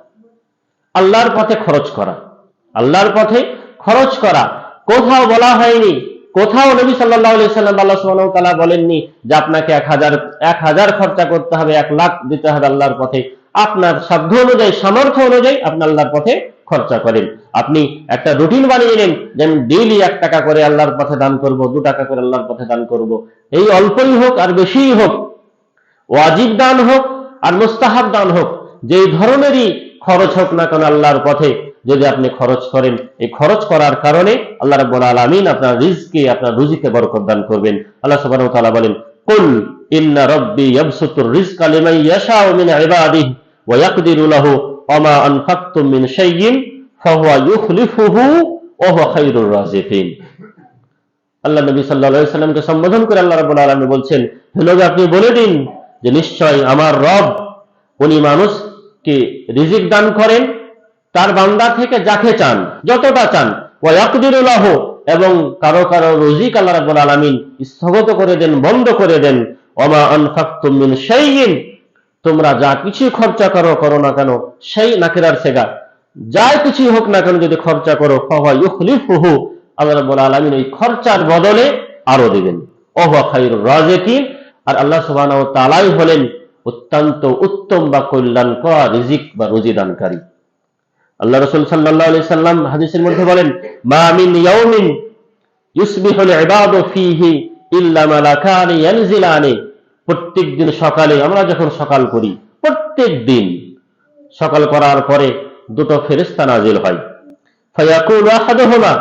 আল্লাহর পথে খরচ করা। আল্লাহর পথে খরচ করা কোথাও বলা হয়নি, কোথাও নবী সাল্লাল্লাহু আলাইহি সাল্লাম, আল্লাহ সুবহানাহু ওয়া তাআলা বলেননি যে আপনাকে 1000 খরচা করতে হবে, 1 লাখ দিতে হবে আল্লাহর পথে। আপনার সাধ্য অনুযায়ী, সামর্থ্য অনুযায়ী আপনি আল্লাহর পথে খরচা করেন। আপনি একটা রুটিন বানিয়ে নেন, যেমন ডেইলি 1 টাকা করে আল্লাহর পথে দান করব, 2 টাকা করে আল্লাহর পথে দান করব। এই অল্পই হোক আর বেশিই হোক, ওয়াজিব দান হোক আর মুস্তাহাব দান হোক, যেই ধরনেরই খরচ হোক না কেন, আল্লাহর পথে যদি আপনি খরচ করেন, এই খরচ করার কারণে আল্লাহ রাব্বুল আলামিন আপনার রিজকে, আপনার রুজিকে বরকত দান করবেন। আল্লাহ সুবহানাহু ওয়া তাআলা বলেন, কুল ইন্না রাব্বি ইয়াবসুতুর রিজকা লিমান ইয়াশাউ মিন ইবাদিহি ওয়া ইয়াকদিরু লাহু ওমা আনফাকতুম মিন শাইইন ফাহুয়া ইউখলিফুহু ওয়া হুয়া খায়রুর রাযিকিন। আল্লাহ নবী সাল্লাল্লাহু আলাইহি সাল্লামকে সম্বোধন করে আল্লাহ রাব্বুল আলামিন বলছেন, হে নবী আপনি বলে দিন যে নিশ্চয় আমার রব উনি মানুষকে রিজিক দান করেন তার বান্দা থেকে যাকে চান, যতটা চান, ওয়া ইয়াকদিরু লাহু, এবং কারো কারো রিজিক আল্লাহ রাব্বুল আলামিন স্থগিত করে দেন, বন্ধ করে দেন। ওমা আনফাকতুম মিন শাইইন, তোমরা যা কিছু খরচা করো না কেন, সেই নাকিরার সেগা, যা কিছু হোক না কেন যদি খরচা করো, ফাহুয়া ইউখলিফুহু, আল্লাহ রাব্বুল আলামিন ওই খরচার বদলে আরো দিবেন। ওয়া হুয়া খায়রুর রাযিকিন, আর আল্লাহ সুবহানাহু ওয়া তাআলাই হলেন অত্যন্ত উত্তম বা কল্যাণকর রিজিক বা রুজি দানকারী। আল্লাহ রাসূল সাল্লাল্লাহু আলাইহি সাল্লাম হাদিসের মধ্যে বলেন, মা মিন ইয়াউমিন ইউসবিহুল ইবাদু ফীহি ইল্লা মালাকানি ইয়ানজিলানি, প্রত্যেক দিন সকালে আমরা যখন সকাল করি, প্রত্যেক দিন সকাল করার পরে দুটো ফেরেশতা নাজিল হয়। ফায়াকুলু আহাদুহুমা,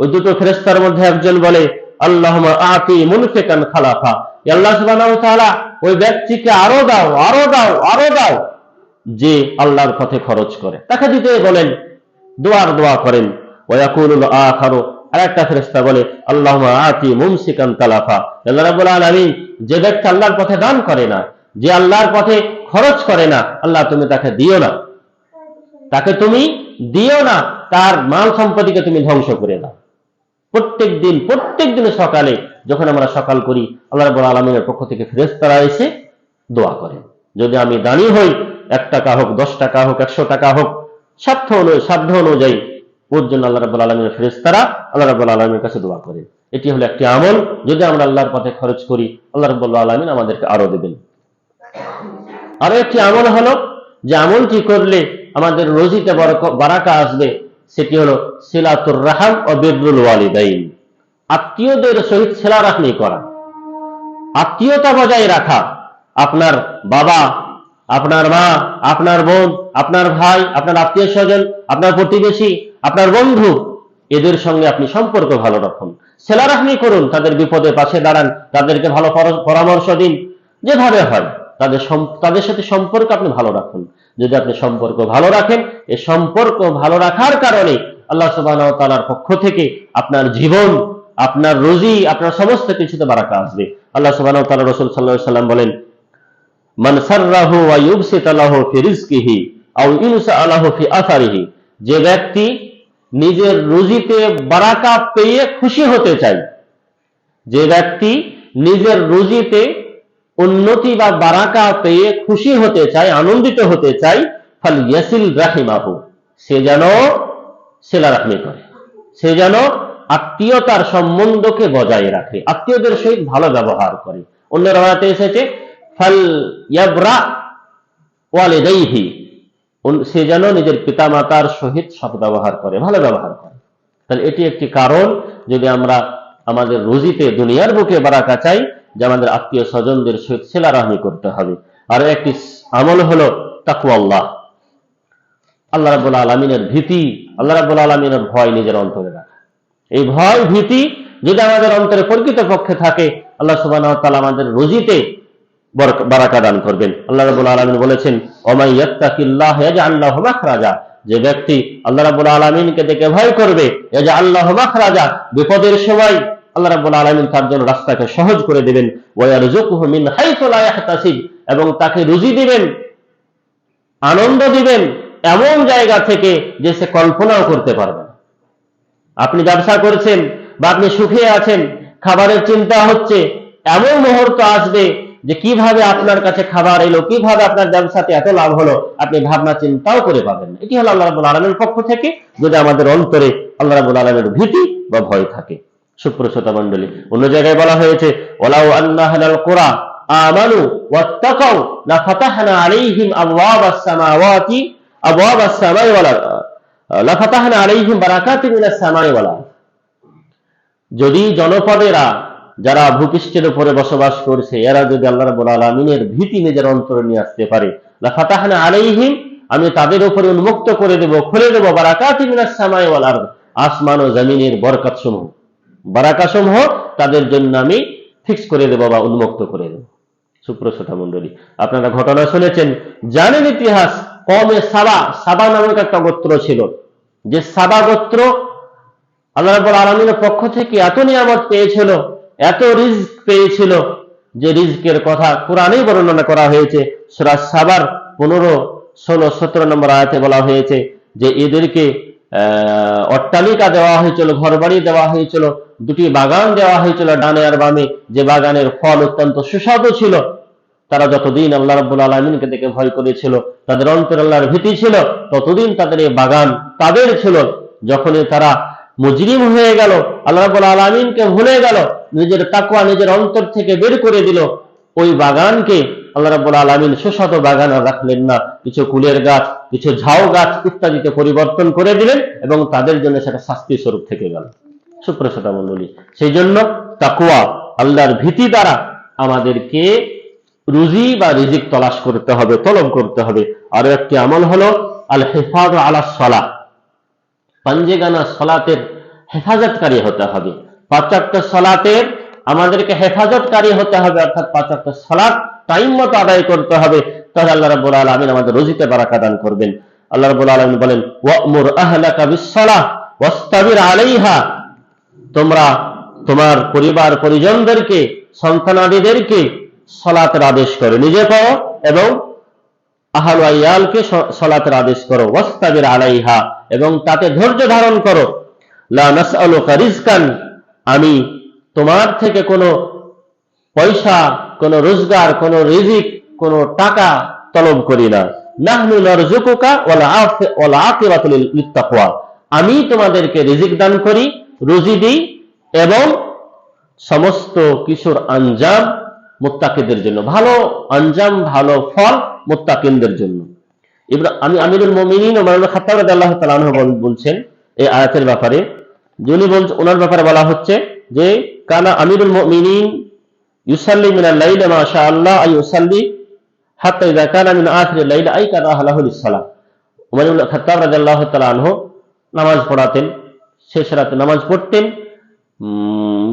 ওই দুটো ফেরেশতার মধ্যে একজন বলে, আল্লাহুম্মা আতি মুনফিকান খালাফা, আল্লাহ সুবহানাহু ওয়া তাআলা ওই ব্যক্তিকে আরো দাও, আরো দাও, আরো দাও, যে আল্লাহর পথে খরচ করে, তাকে দিতে বলেন, দোয়া করেন। ওয়া ইয়াকুলুল আখারু, আরেকটা ফেরেশতা বলে, আল্লাহুম্মা আতি মুমসিকান তালাফা, আল্লাহ রাব্বুল আলামিন যে ব্যক্তি আল্লাহর পথে দান করে না, যে আল্লাহর পথে খরচ করে না, আল্লাহ তুমি তাকে দিও না, তাকে তুমি দিও না, তার মাল সম্পত্তিকে তুমি ধ্বংস করে দাও। প্রত্যেক দিন সকালে যখন আমরা সকাল করি, আল্লাহ রাব্বুল আলামিনের পক্ষ থেকে ফেরেশতারা এসে দোয়া করেন, যদি আমি দানি হই, 1 টাকা হোক, 10 টাকা হোক, 100 টাকা হোক, সাধ্য অনুযায়ী ওর জন্য আল্লাহ রাব্বুল আলামিনের ফেরেশতারা আল্লাহ রাব্বুল আলামিনের কাছে দোয়া করেন। এটি হলো একটি আমল, যদি আমরা আল্লাহর পথে খরচ করি, আল্লাহ রাব্বুল আলামিন আমাদেরকে আরো দেবেন। আরো একটি আমল হলো, যে আমলটি করলে আমাদের রুজিতে বারাকা আসবে, সেটি হলো সিলাতুর রাহম ও বিররুল ওয়ালিদাইন, আত্মীয়দের সহিত সিলা রাহমি করা, আত্মীয়তা বজায় রাখা। আপনার বাবা, আপনার মা, আপনার বোন, আপনার ভাই, আপনার আত্মীয় স্বজন, আপনার প্রতিবেশী, আপনার বন্ধু, এদের সঙ্গে আপনি সম্পর্ক ভালো রাখুন, সিলা রাহমি করুন, তাদের বিপদে পাশে দাঁড়ান, তাদেরকে ভালো পরামর্শ দিন, যেভাবে হয় তাদের সাথে সম্পর্ক আপনি ভালো রাখুন। যদি আপনি সম্পর্ক ভালো রাখেন, এই সম্পর্ক ভালো রাখার কারণে আল্লাহ সুবহানাহু ওয়া তাআলার পক্ষ থেকে আপনার জীবন, আপনার রুজি, আপনার সমস্ত কিছুতে বারাকা আসবে। আল্লাহ সুবহানাহু ওয়া তাআলা, রাসূল সাল্লাল্লাহু আলাইহি সাল্লাম বলেন, মান সাররাহু ওয়া ইউবসিতা লাহু ফি রিজকিহি আও ইউসা লাহু ফি আসারিহি, যে ব্যক্তি নিজের রুজিতে বারাকা পেয়ে খুশি হতে চায়, যে ব্যক্তি নিজের রুজিতে উন্নতি বা বারাকা পেয়ে খুশি হতে চায়, আনন্দিত হতে চায়, ফালইয়াসিল রাহিমাহু, সে যেন সিলা রাহমি করে, সে যেন আত্মীয়তার সম্বন্ধকে বজায় রাখে, আত্মীয়দের সহিত ভালো ব্যবহার করে। অন্য রাওয়াতে এসেছে ফালইয়াবরা ওয়ালিদাইহি, সে যেন নিজের পিতামাতার সহিত সৎ ব্যবহার করে, ভালো ব্যবহার করে। তাহলে এটি একটি কারণ, যদি আমরা আমাদের রুজিতে দুনিয়ার বুকে বারাকা চাই, যে আমাদের আত্মীয় স্বজনদের সহিত সিলা রাহমি করতে হবে। আর একটি আমল হলো তাকওয়াল্লাহ, আল্লাহ রাব্বুল আলামিনের ভীতি, আল্লাহ রাব্বুল আলামিনের ভয় নিজের অন্তরে রাখা। এই ভয় ভীতি যদি আমাদের অন্তরে প্রকৃতপক্ষে থাকে, আল্লাহ সুবহানাহু ওয়া তাআলা আমাদের রুজিতে বারাকা দান করবেন। আল্লাহ রাব্বুল আলামিন বলেছেন, ওমাই ইয়াত্তাকিল্লাহ ইয়াজআল লাহু মাখরাজা, যে ব্যক্তি আল্লাহ রাব্বুল আলামিনকে দেখে ভয় করবে, ইয়াজআল লাহু মাখরাজা, বিপদের সময় আল্লাহ রাব্বুল আলামিন তার জন্য রাস্তাকে সহজ করে দিবেন। ওয়া ইয়ারযুকুহু মিন হাইসু লা ইয়াহতাসিব, এবং তাকে রুজি দিবেন, আনন্দ দিবেন এমন জায়গা থেকে যে সে কল্পনাও করতে পারবে না। আপনি ব্যবসা করছেন বা আপনি সুখে আছেন, খাবারের চিন্তা হচ্ছে, এমন মুহূর্ত আসবে যে কিভাবে আপনার কাছে খাবার এলো, কিভাবে আপনার ব্যবসাতে এত লাভ হলো, আপনি ভাবনা চিন্তাও করে পাবেন না। এটি হলো আল্লাহ রাব্বুল আলামিনের পক্ষ থেকে, যদি আমাদের অন্তরে আল্লাহ রাব্বুল আলামিনের ভীতি বা ভয় থাকে। সুপ্রসতা মণ্ডলী, অন্য জায়গায় বলা হয়েছে, ওয়ালাউ আন্না আহলাল কুরা আমানু ওয়াত্তাকাউ লাফাতাহনা আলাইহিম আবওয়াবাস সামাওয়াতি আবওয়াবাস সামাই ওয়াল লাফাতাহনা আলাইহিম বারাকাতিন মিনাস সামাই ওয়াল আরদ, যদি জনপদেরা, যারা ভূপৃষ্ঠের উপরে বসবাস করছে, এরা যদি আল্লাহ রাব্বুল আলামিনের ভীতি নিজের অন্তরে নিয়ে আসতে পারে, লাফাতাহনা আলাইহিম, আমি তাদের উপরে উন্মুক্ত করে দেব, খুলে দেব, বারাকাতিন মিনাস সামাই ওয়াল আরদ, আসমান ও জমিনের বরকতসমূহ, বারাকাসমূহ তাদের জন্য আমি ফিক্স করে দেব বা উন্মুক্ত করে দেব। সুপ্রসতা মণ্ডলী, আপনারা ঘটনা শুনেছেন, জানেন ইতিহাস, কওমে সাবা, সাবা নামক একটা গোত্র ছিল, যে সাবা গোত্র আল্লাহ রাব্বুল আলামিনের পক্ষ থেকে এত নিয়ামত পেয়েছিল, এত রিজক পেয়েছিল, যে রিজকের কথা কোরআনেই বর্ণনা করা হয়েছে। সূরা সাবার 15, 16, 17 নম্বর আয়াতে বলা হয়েছে যে এদেরকে অট্টালিকা দেওয়া হয়েছিল, ঘরবাড়ি দেওয়া হয়েছিল, দুটি বাগান দেওয়া হয়েছিল ডানে আর বামে, যে বাগানের ফল অত্যন্ত সুস্বাদু ছিল। তারা যতদিন আল্লাহ রাব্বুল আলামিনকে দেখে ভয় করেছিল, তাদের অন্তরে আল্লাহর ভীতি ছিল, ততদিন তাদের এই বাগান তাদের ছিল। যখনই তারা মুজরিম হয়ে গেল, আল্লাহ রাব্বুল আলামিনকে ভুলে গেল, নিজের তাকওয়া নিজের অন্তর থেকে বের করে দিল, ওই বাগানকে আল্লাহ রাব্বুল আলামিন সুস্বাদু বাগান আর রাখলেন না, কিছু কুলের গাছ, কিছু ঝাউ গাছ ইত্যাদিতে পরিবর্তন করে দিলেন, এবং তাদের জন্য সেটা শাস্তি স্বরূপ থেকে গেল। সুপ্রসতা মণ্ডলী, সেই জন্য তাকওয়া আল্লাহর ভীতি দ্বারা আমাদেরকে রুজি বা রিজিক তলাশ করতে হবে, তলব করতে হবে। আরো একটি আমল হলো আল হিফাজ আলা সালাহ, পাঞ্জেগানা সালাতের হেফাজতকারী হতে হবে। 5 ওয়াক্ত সালাতের আমাদেরকে হেফাজতকারী হতে হবে, অর্থাৎ 5 ওয়াক্ত সালাত টাইম মতো আদায় করতে হবে। তাহলে আল্লাহ রাব্বুল আলামিন আমাদের রুজিতে বারাকা দান করবেন। আল্লাহ রাব্বুল আলামিন বলেন, ওয়া'মুর আহলাকা বিস-সালাহ ওয়াসতাবির আলাইহা, তোমরা তোমার পরিবার পরিজনদেরকে, সন্তানাদিদেরকে সালাতের আদেশ করো, নিজে করো এবং আহল আয়ালকে সালাতের আদেশ করো। ওয়াসতাবির আলাইহা, এবং তাতে ধৈর্য ধারণ করো। লা নাসআলুকা রিজকান, আমি তোমার থেকে কোনো পয়সা, কোনো রোজগার, কোনো রিজিক, কোনো টাকা তলব করি না। নাহনু নারযুকুকা ওয়াল আকিবাতু লিত-তাকওয়া, আমি তোমাদেরকে রিজিক দান করি, রুজি দিই, এবং সমস্ত কিছুর আঞ্জাম মুত্তাকিদের জন্য, ভালো আঞ্জাম, ভালো ফল মুত্তাকিনদের জন্য। আমি আমিরুল মুমিনিন ওমর ইবনে খাত্তাব রাদিয়াল্লাহু তাআলা আনহু বলছেন এই আয়াতের ব্যাপারে, যিনি বলছেন ওনার ব্যাপারে বলা হচ্ছে যে কানা আমিরুল মুমিনিন ইউসাল্লি মিনাল লাইলি মা শাআল্লাহ আই ইউসাল্লি হাত্তা ইযা কানা মিন আখিরিল লাইলি আই কারা লাহু লিস-সালাহ। ওমর ইবনে খাত্তাব রাদিয়াল্লাহু তাআলা আনহু নামাজ পড়াতেন, শেষ রাতে নামাজ পড়তেন,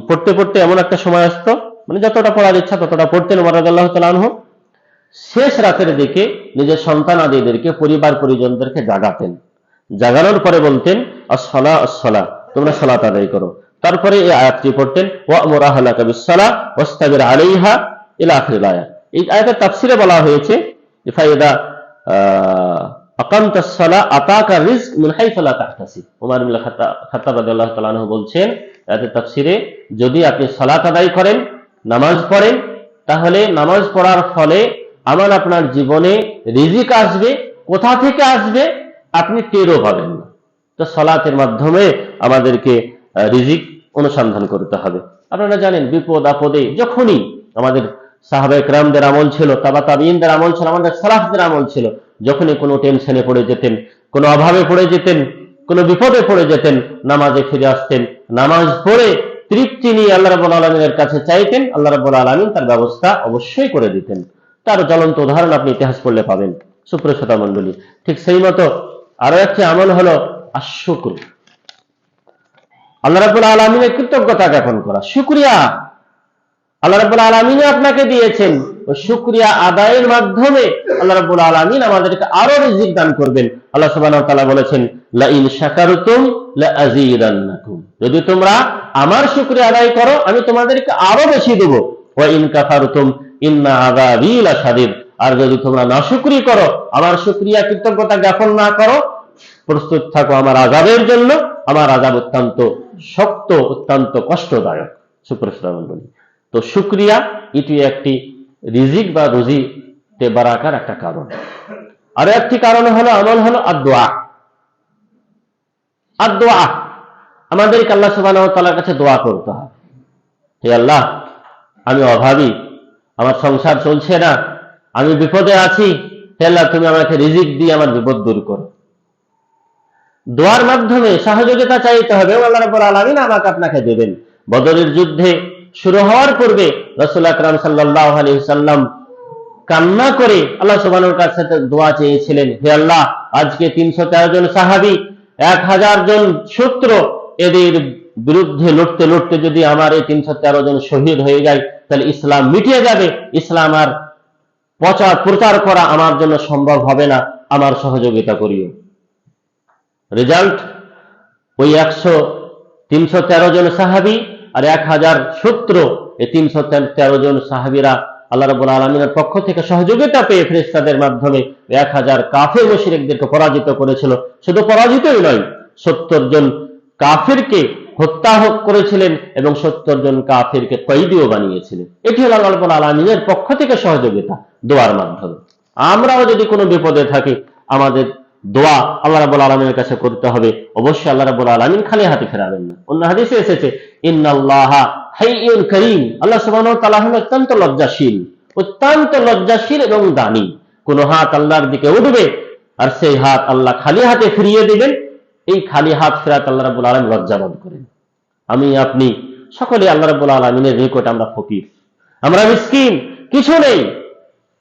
পড়তে পড়তে এমন একটা সময় আসতো, মানে যতটা পড়ার ইচ্ছা ততটা পড়তেন ওমর রাদিয়াল্লাহু তাআলা আনহু। শেষ রাতের দিকে নিজের সন্তান আদিদেরকে, পরিবার পরিজনদেরকে জাগাতেন, জাগানোর পরে বলতেন আসসালাহ আসসালাহ, তোমরা সালাত আদায় করো। তারপরে এই আয়াতটি পড়তেন ওয়া'মুর আহলাকা বিস-সালাহ ওয়াসতাবির আলাইহা ইলা আখিরিল আয়াত। এই আয়াতের তাফসিরে বলা হয়েছে ফাইদা আকামতাস সালাহ আতাকা রিজক মিন হাইসু লা তাহতাসিব। ওমর ইবনে খাত্তাব রাদিয়াল্লাহু তাআলা আনহু বলছেন আয়াতের তাফসিরে, যদি আপনি সালাত আদায় করেন, নামাজ পড়েন, তাহলে নামাজ পড়ার ফলে আমার আপনার জীবনে রিজিক আসবে, কোথা থেকে আসবে আপনি টেরও পাবেন না। তো সালাতের মাধ্যমে আমাদেরকে রিজিক অনুসন্ধান করতে হবে। আপনারা জানেন বিপদ আপদে যখনই, আমাদের সাহাবায়ে কেরামদের আমল ছিল, তাবা তাবিঈনদের আমল ছিল, আমাদের সালাফদের আমল ছিল, যখনই কোনো টেনশনে পড়ে যেতেন, কোনো অভাবে পড়ে যেতেন, কোনো বিপদে পড়ে যেতেন, নামাজে ফিরে আসতেন, নামাজ পড়ে তৃপ্তি নিয়ে আল্লাহ রাব্বুল আলামিনের কাছে চাইতেন, আল্লাহ রাব্বুল আলামিন তার ব্যবস্থা অবশ্যই করে দিতেন। তার জ্বলন্ত উদাহরণ আপনি ইতিহাস পড়লে পাবেন। সুপ্রসতা মণ্ডলী, ঠিক সেই মতো আরো একটি আমল হলো আশ-শুকর, আল্লাহ রাব্বুল আলামিনের কৃতজ্ঞতা জ্ঞাপন করা, শুকরিয়া। আল্লাহ রাব্বুল আলামিন আপনাকে দিয়েছেন, ওই শুকরিয়া আদায়ের মাধ্যমে আল্লাহ রাব্বুল আলামিন আমাদেরকে আরো রিজিক দান করবেন। আল্লাহ সুবহানাহু ওয়া তাআলা বলেছেন লা ইন শাকারতুম লা আযীদান্নাকুম, যদি তোমরা আমার শুকরিয়া আদায় করো আমি তোমাদেরকে আরো বেশি দেব। ওয়া ইন কাফারতুম ইন্না আযাবী লাশাদীদ, আর যদি তোমরা নাশুকরি করো, আমার শুকরিয়া কৃতজ্ঞতা জ্ঞাপন না করো, প্রস্তুত থাকো আমার আযাবের জন্য, আমার আযাব অত্যন্ত শক্ত, অত্যন্ত কষ্টদায়ক। সুপ্রসন্ন মণ্ডলী, তো শুকরিয়া এটি একটি রিজিক বা রুজিতে বারাকার একটা কারণ। আর একটি কারণ হলো আমল হলো আদ-দুআ। আদ-দুআ, আমাদেরকে আল্লাহ সুবহানাহু ওয়া তাআলার কাছে দোয়া করতে হবে। হে আল্লাহ, আমি অভাবী, আমার সংসার চলছে না, আমি বিপদে আছি, হে আল্লাহ তুমি আমাকে রিজিক দিয়ে আমার বিপদ দূর করো। দোয়ার মাধ্যমে সহযোগিতা চাইতে হবে, আল্লাহ রাব্বুল আলামিন আমাকে আপনাকে দেবেন। বদরের যুদ্ধে শুরু হওয়ার পূর্বে রাসূল আকরাম সাল্লাল্লাহু আলাইহি ওয়াসাল্লাম কান্না করে আল্লাহ সুবহানাহু ওয়া তাআলার কাছে দোয়া চেয়েছিলেন, হে আল্লাহ, আজকে 313 জন সাহাবী, 1000 জন শত্রু, এদের বিরুদ্ধে লড়তে লড়তে যদি আমার এই 313 জন শহীদ হয়ে যায়, তাহলে ইসলাম মিটিয়ে যাবে, ইসলাম আর প্রচার করা আমার জন্য সম্ভব হবে না, আমার সহযোগিতা করিও। রেজাল্ট ওই 313 জন সাহাবী আর 1000 শত্রু, এই 313 জন সাহাবীরা আল্লাহ রাব্বুল আলামিনের পক্ষ থেকে সহযোগিতা পেয়ে ফেরেশতাদের মাধ্যমে 1000 কাফের মুশরিকদেরকে পরাজিত করেছিল। শুধু পরাজিতই নয়, 70 জন কাফেরকে হত্যা করেছিলেন এবং 70 জন কাফেরকে কয়েদিও বানিয়েছিলেন। এটি হলো আল্লাহ রাব্বুল আলামিনের পক্ষ থেকে সহযোগিতা দোয়ার মাধ্যমে। আমরাও যদি কোনো বিপদে থাকি, আমাদের দোয়া আল্লাহ রাব্বুল আলামিনের কাছে করতে হবে। অবশ্যই আল্লাহ রাব্বুল আলামিন খালি হাতে ফেরাবেন না। অন্য হাদিসে এসেছে, ইন্নাল্লাহা হাইয়ুন কারীম, আল্লাহ সুবহানাহু ওয়া তাআলা হলেন অত্যন্ত লজ্জাশীল এবং দানী। কোন হাত আল্লাহর দিকে উঠবে আর সেই হাত আল্লাহ খালি হাতে ফিরিয়ে দিবেন, এই খালি হাত ফেরাতে আল্লাহ রাব্বুল আলামিন লজ্জাবোধ করেন। আমি আপনি সকলে আল্লাহ রাব্বুল আলামিনের নিকট আমরা ফকির, আমরা মিসকিন, কিছু নেই।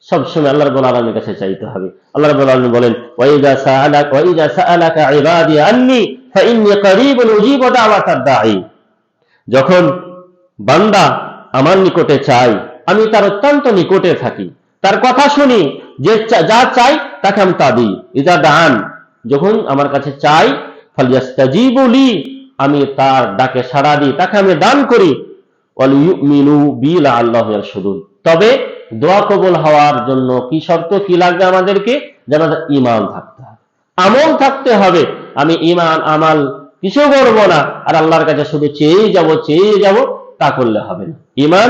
সবসময় আল্লাহ রাব্বুল আলামিনের কাছে চাইতে হবে। আল্লাহ রাব্বুল আলামিন বলেন, ওয়াইযা সাআলাকা ইবাদি আন্নী ফাইন্নী করিবুন উজিবু দাওয়াতাদ দাঈ, যখন বান্দা আমার নিকটে চাই, আমি তার অত্যন্ত নিকটে থাকি, তার কথা শুনি, যে যা চাই তাকে আমি তা দিই। ইযা দাআন, যখন আমার কাছে চাই, ফালইস্তাজিবু লি, আমি তার ডাকে সাড়া দিই, তাকে আমি দান করি। ওয়াল ইউমিনু বি লাআল্লাহু ইয়ারশুদুন, তবে দোয়া কবুল হওয়ার জন্য কি শর্ত, কি লাগবে আমাদেরকে? যে আমাদের ঈমান থাকতে হবে, আমল থাকতে হবে। আমি ঈমান আমাল কিছু করবো না আর আল্লাহর কাছে শুধু চেয়ে যাব, তা করলে হবে না। ঈমান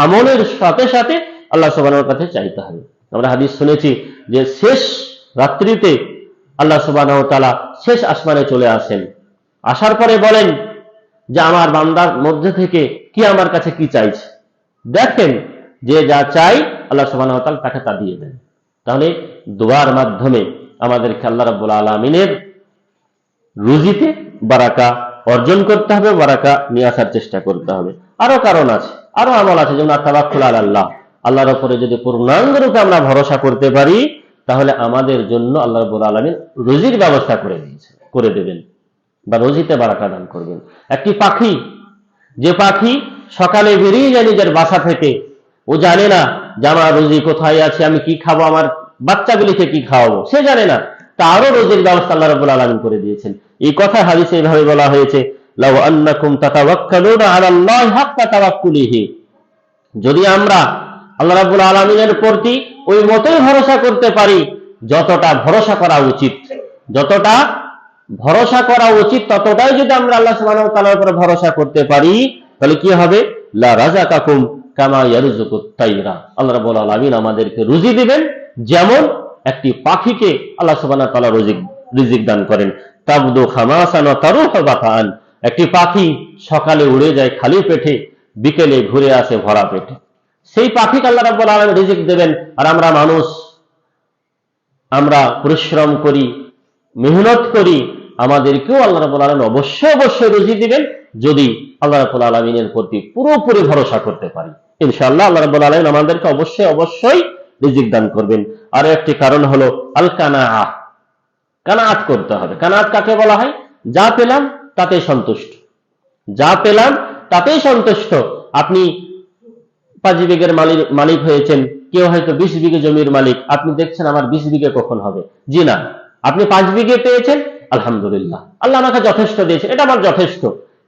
আমলের সাথে সাথে আল্লাহ সুবহানাহু ওয়া তাআলার কাছে চাইতে হবে। আমরা হাদিস শুনেছি যে শেষ রাত্রিতে আল্লাহ সুবহানাহু ওয়া তাআলা শেষ আসমানে চলে আসেন, আসার পরে বলেন যে আমার বান্দার মধ্যে থেকে কি আমার কাছে কি চাইছে। দেখেন যে যা চাই আল্লাহ সুবহানাহু ওয়া তাআলা তাকে তা দিয়ে দেন। তাহলে দোয়ার মাধ্যমে আমাদেরকে আল্লাহ রাব্বুল আলামিনের রুজিতে বারাকা অর্জন করতে হবে, বারাকা নিয়ে আসার চেষ্টা করতে হবে। আরো কারণ আছে, আরো আমল আছে, যেমন তাওয়াক্কুল আলাল্লাহ, আল্লাহর উপরে যদি পূর্ণাঙ্গ রূপে আমরা ভরসা করতে পারি, তাহলে আমাদের জন্য আল্লাহ রাব্বুল আলামিন রুজির ব্যবস্থা করে দেবেন বা রুজিতে বারাকা দান করবেন। একটি পাখি, যে পাখি সকালে বেরিয়ে যায় নিজের বাসা থেকে, ও জানে না যে আমার রুজি কোথায় আছে, আমি কি খাবো, আমার বাচ্চাগুলিকে কি খাওয়াবো, সে জানে না, তারও রুজির ব্যবস্থা আল্লাহ রাব্বুল আলামিন করে দিয়েছেন। এই কথা হাদিসে এইভাবে বলা হয়েছে, লাউ আন্নাকুম তাতাওয়াক্কালুনা আলাল্লাহি হাক্কা তাওয়াক্কুলিহি, যদি আমরা আল্লাহ রাব্বুল আলামিনের প্রতি ওই মতই ভরসা করতে পারি যতটা ভরসা করা উচিত, ততটাই যদি আমরা আল্লাহ সুবহানাহু ওয়া তাআলার উপর ভরসা করতে পারি, তাহলে কি হবে? লা রাযাকাকুম কামা ইয়ারযুকুত তাইরা, আল্লাহ রাব্বুল আলামিন আমাদেরকে রুজি দিবেন যেমন একটি পাখিকে আল্লাহ সুবহানাহু ওয়া তাআলা রিজিক দান করেন। তাবদু খামাসান ওয়া তারুহু বাকান, একটি পাখি সকালে উড়ে যায় খালি পেটে, বিকেলে ঘুরে আসে ভরা পেটে। সেই পাখিকে আল্লাহ রাব্বুল আলামিন রিজিক দেবেন। আর আমরা মানুষ, আমরা পরিশ্রম করি, মেহনত করি, আমাদেরকেও আল্লাহ রাব্বুল আলামিন অবশ্যই রুজি দিবেন যদি আল্লাহ রাব্বুল আলামিনের প্রতি পুরোপুরি ভরসা করতে পারি। ইনশাআল্লাহ আল্লাহ রাব্বুল আলামিন আমাদেরকে অবশ্যই রিজিক দান করবেন। আর একটি কারণ হলো আল কানাআহ, কানাআত করতে হবে। কানাআত কাকে বলা হয়? যা পেলাম তাতেই সন্তুষ্ট। আপনি 5 বিঘের মালিক হয়েছেন, কেউ হয়তো 20 বিঘে জমির মালিক, আপনি দেখছেন আমার 20 বিঘে কখন হবে। জি না, আপনি 5 বিঘে পেয়েছেন, আলহামদুলিল্লাহ, আল্লাহ আমাকে যথেষ্ট দিয়েছেন, এটা আমার যথেষ্ট।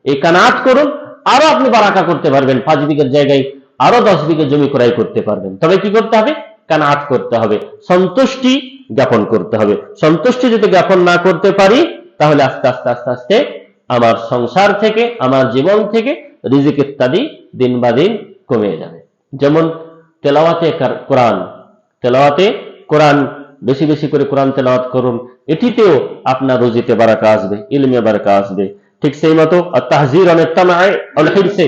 এই কানাআত করুন, আরো আপনি বারাকা করতে পারবেন, 5 বিঘের জায়গায় আরো 10 বিঘে জমি ক্রয় করতে পারবেন। তবে কি করতে হবে? কানাআত করতে হবে, সন্তুষ্টি জ্ঞাপন করতে হবে। সন্তুষ্টি যদি জ্ঞাপন না করতে পারি, তাহলে আস্তে আস্তে আমার সংসার থেকে, আমার জীবন থেকে রিজিক ইত্যাদি দিন বা দিন কমে যাবে। যেমন তেলাওয়াতে কোরআন, বেশি করে কোরআন তেলাওয়াত করুন, এটিতেও আপনার রুজিতে বারাকা আসবে, ইলমে বারাকা আসবে। ঠিক সেই মতো তাহজির আল হিরসে,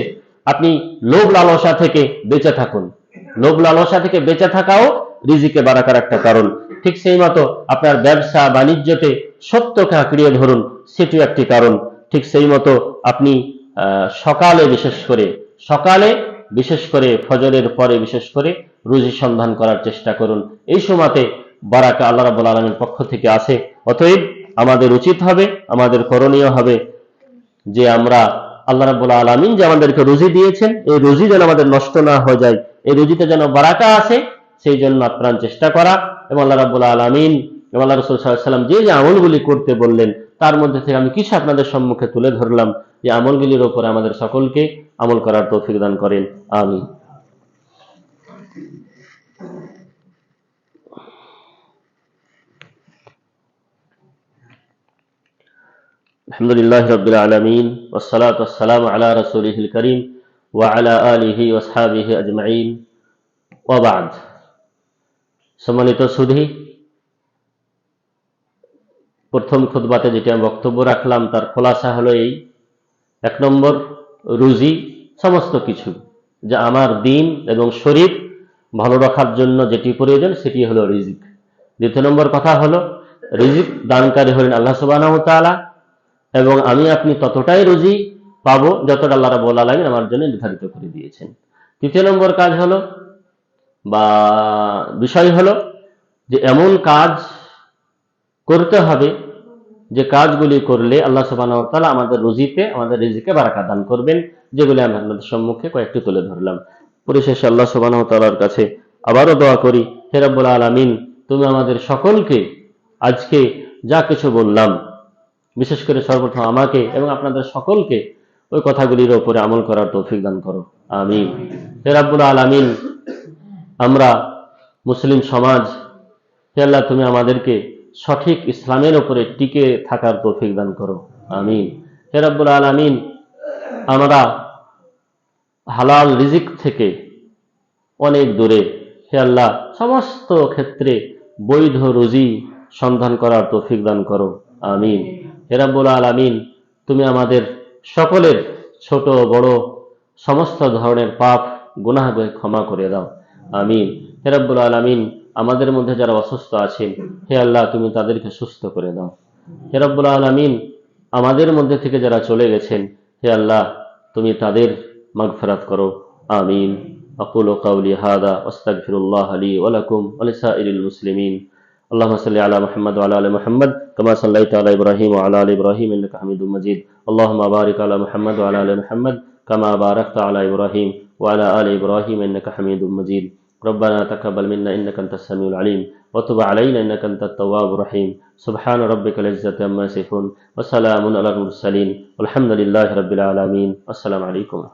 আপনি লোভ লালসা থেকে বেঁচে থাকুন। লোভ লালসা থেকে বেঁচে থাকাও রিজিকে বারাকার একটা কারণ। ঠিক সেই মতো আপনার ব্যবসা বাণিজ্যতে সত্যকে আঁকড়িয়ে ধরুন, সেটিও একটি কারণ। ঠিক সেই মতো আপনি সকালে বিশেষ করে ফজরের পরে বিশেষ করে রুজি সন্ধান করার চেষ্টা করুন। এই সময়তে বারাকা আল্লাহ রাব্বুল আলামিনের পক্ষ থেকে আসে। অতএব আমাদের উচিত হবে, আমাদের করণীয় হবে যে আমরা আল্লাহ রাব্বুল আলামিন যে আমাদেরকে রুজি দিয়েছেন, এই রুজি যেন আমাদের নষ্ট না হয়ে যায়, এই রুজিতে যেন বারাকা আসে, সেই জন্য আপ্রাণ চেষ্টা করা, এবং আল্লাহ রাব্বুল আলামিন এবং আল্লাহ রাসূল সাল্লাল্লাহু আলাইহি ওয়াসাল্লাম যে আমলগুলি করতে বললেন তার মধ্যে থেকে আমি কিছু আপনাদের সম্মুখে তুলে ধরলাম। এই আমলগুলির উপরে আমাদের সকলকে আমল করার তৌফিক দান করেন, আমিন। আলহামদুলিল্লাহি রাব্বিল আলামিন ওয়াসসালাতু ওয়াসসালামু আলা রাসূলিহিল কারীম ওয়া আলা আলিহি ওয়া আসহাবিহি আজমাইন, ওয়া বা'দ। সম্মানিত সুধী, প্রথম খুতবাতে যেটি আমি বক্তব্য রাখলাম তার খোলাসা হলো এই: 1 নম্বর, রুজি সমস্ত কিছু, যা আমার দিন এবং শরীর ভালো রাখার জন্য যেটি প্রয়োজন সেটি হলো রিজিক। 2 নম্বর কথা হলো রিজিক দানকারী হলেন আল্লাহ সুবহানাহু ওয়া তাআলা, এবং আমি আপনি ততটাই রুজি পাবো যতটা আল্লাহ রাব্বুল আলামিন আমার জন্য নির্ধারিত করে দিয়েছেন। 3 নম্বর কাজ হলো বা বিষয় হলো যে এমন কাজ করতে হবে যে কাজগুলি করলে আল্লাহ সুবহানাহু ওয়া তাআলা আমাদের রুজিতে, আমাদের রিজিকে বারাকাত দান করবেন, যেগুলি আমি আপনাদের সম্মুখে কয়েকটি তুলে ধরলাম। পরিশেষে আল্লাহ সুবহানাহু ওয়া তাআলার কাছে আবারও দোয়া করি, হে রাব্বুল আলামিন, তুমি আমাদের সকলকে আজকে যা কিছু বললাম, বিশেষ করে সর্বপ্রথম আমাকে এবং আপনাদের সকলকে ওই কথাগুলির উপরে আমল করার তৌফিক দান করো, আমিন। হে রাব্বুল আলামিন, আমরা মুসলিম সমাজ, হে আল্লাহ, তুমি আমাদেরকে সঠিক ইসলামের উপরে টিকে থাকার তৌফিক দান করো, আমিন। হে রাব্বুল আলামিন, আমরা হালাল রিজিক থেকে অনেক দূরে, হে আল্লাহ, সমস্ত ক্ষেত্রে বৈধ রুজি সন্ধান করার তৌফিক দান করো, আমিন। হে রাব্বুল আলামিন, তুমি আমাদের সকলের ছোট বড় সমস্ত ধরনের পাপ গুনাহকে ক্ষমা করে দাও, আমিন। হে রাব্বুল আলামিন, আমাদের মধ্যে যারা অসুস্থ আছেন, হে আল্লাহ, তুমি তাদেরকে সুস্থ করে দাও। হে রাব্বুল আলামিন, আমাদের মধ্যে থেকে যারা চলে গেছেন, হে আল্লাহ, তুমি তাদের মাগফিরাত করো, আমিন। আকুলু কাওলি হাদা ওয়াস্তাগফিরুল্লাহ লি ওয়া লাকুম ওয়া লিসাইরিল মুসলিমিন। اللهم صل على محمد وعلى ال محمد كما صليت على ابراهيم وعلى ال ابراهيم انك حميد مجيد. اللهم بارك على محمد وعلى ال محمد كما باركت على ابراهيم وعلى ال ابراهيم انك حميد مجيد. ربنا تقبل منا انك انت السميع العليم وتب علينا انك انت التواب الرحيم. سبحان ربك العزة عما يصفون وسلام على المرسلين والحمد لله رب العالمين. السلام عليكم.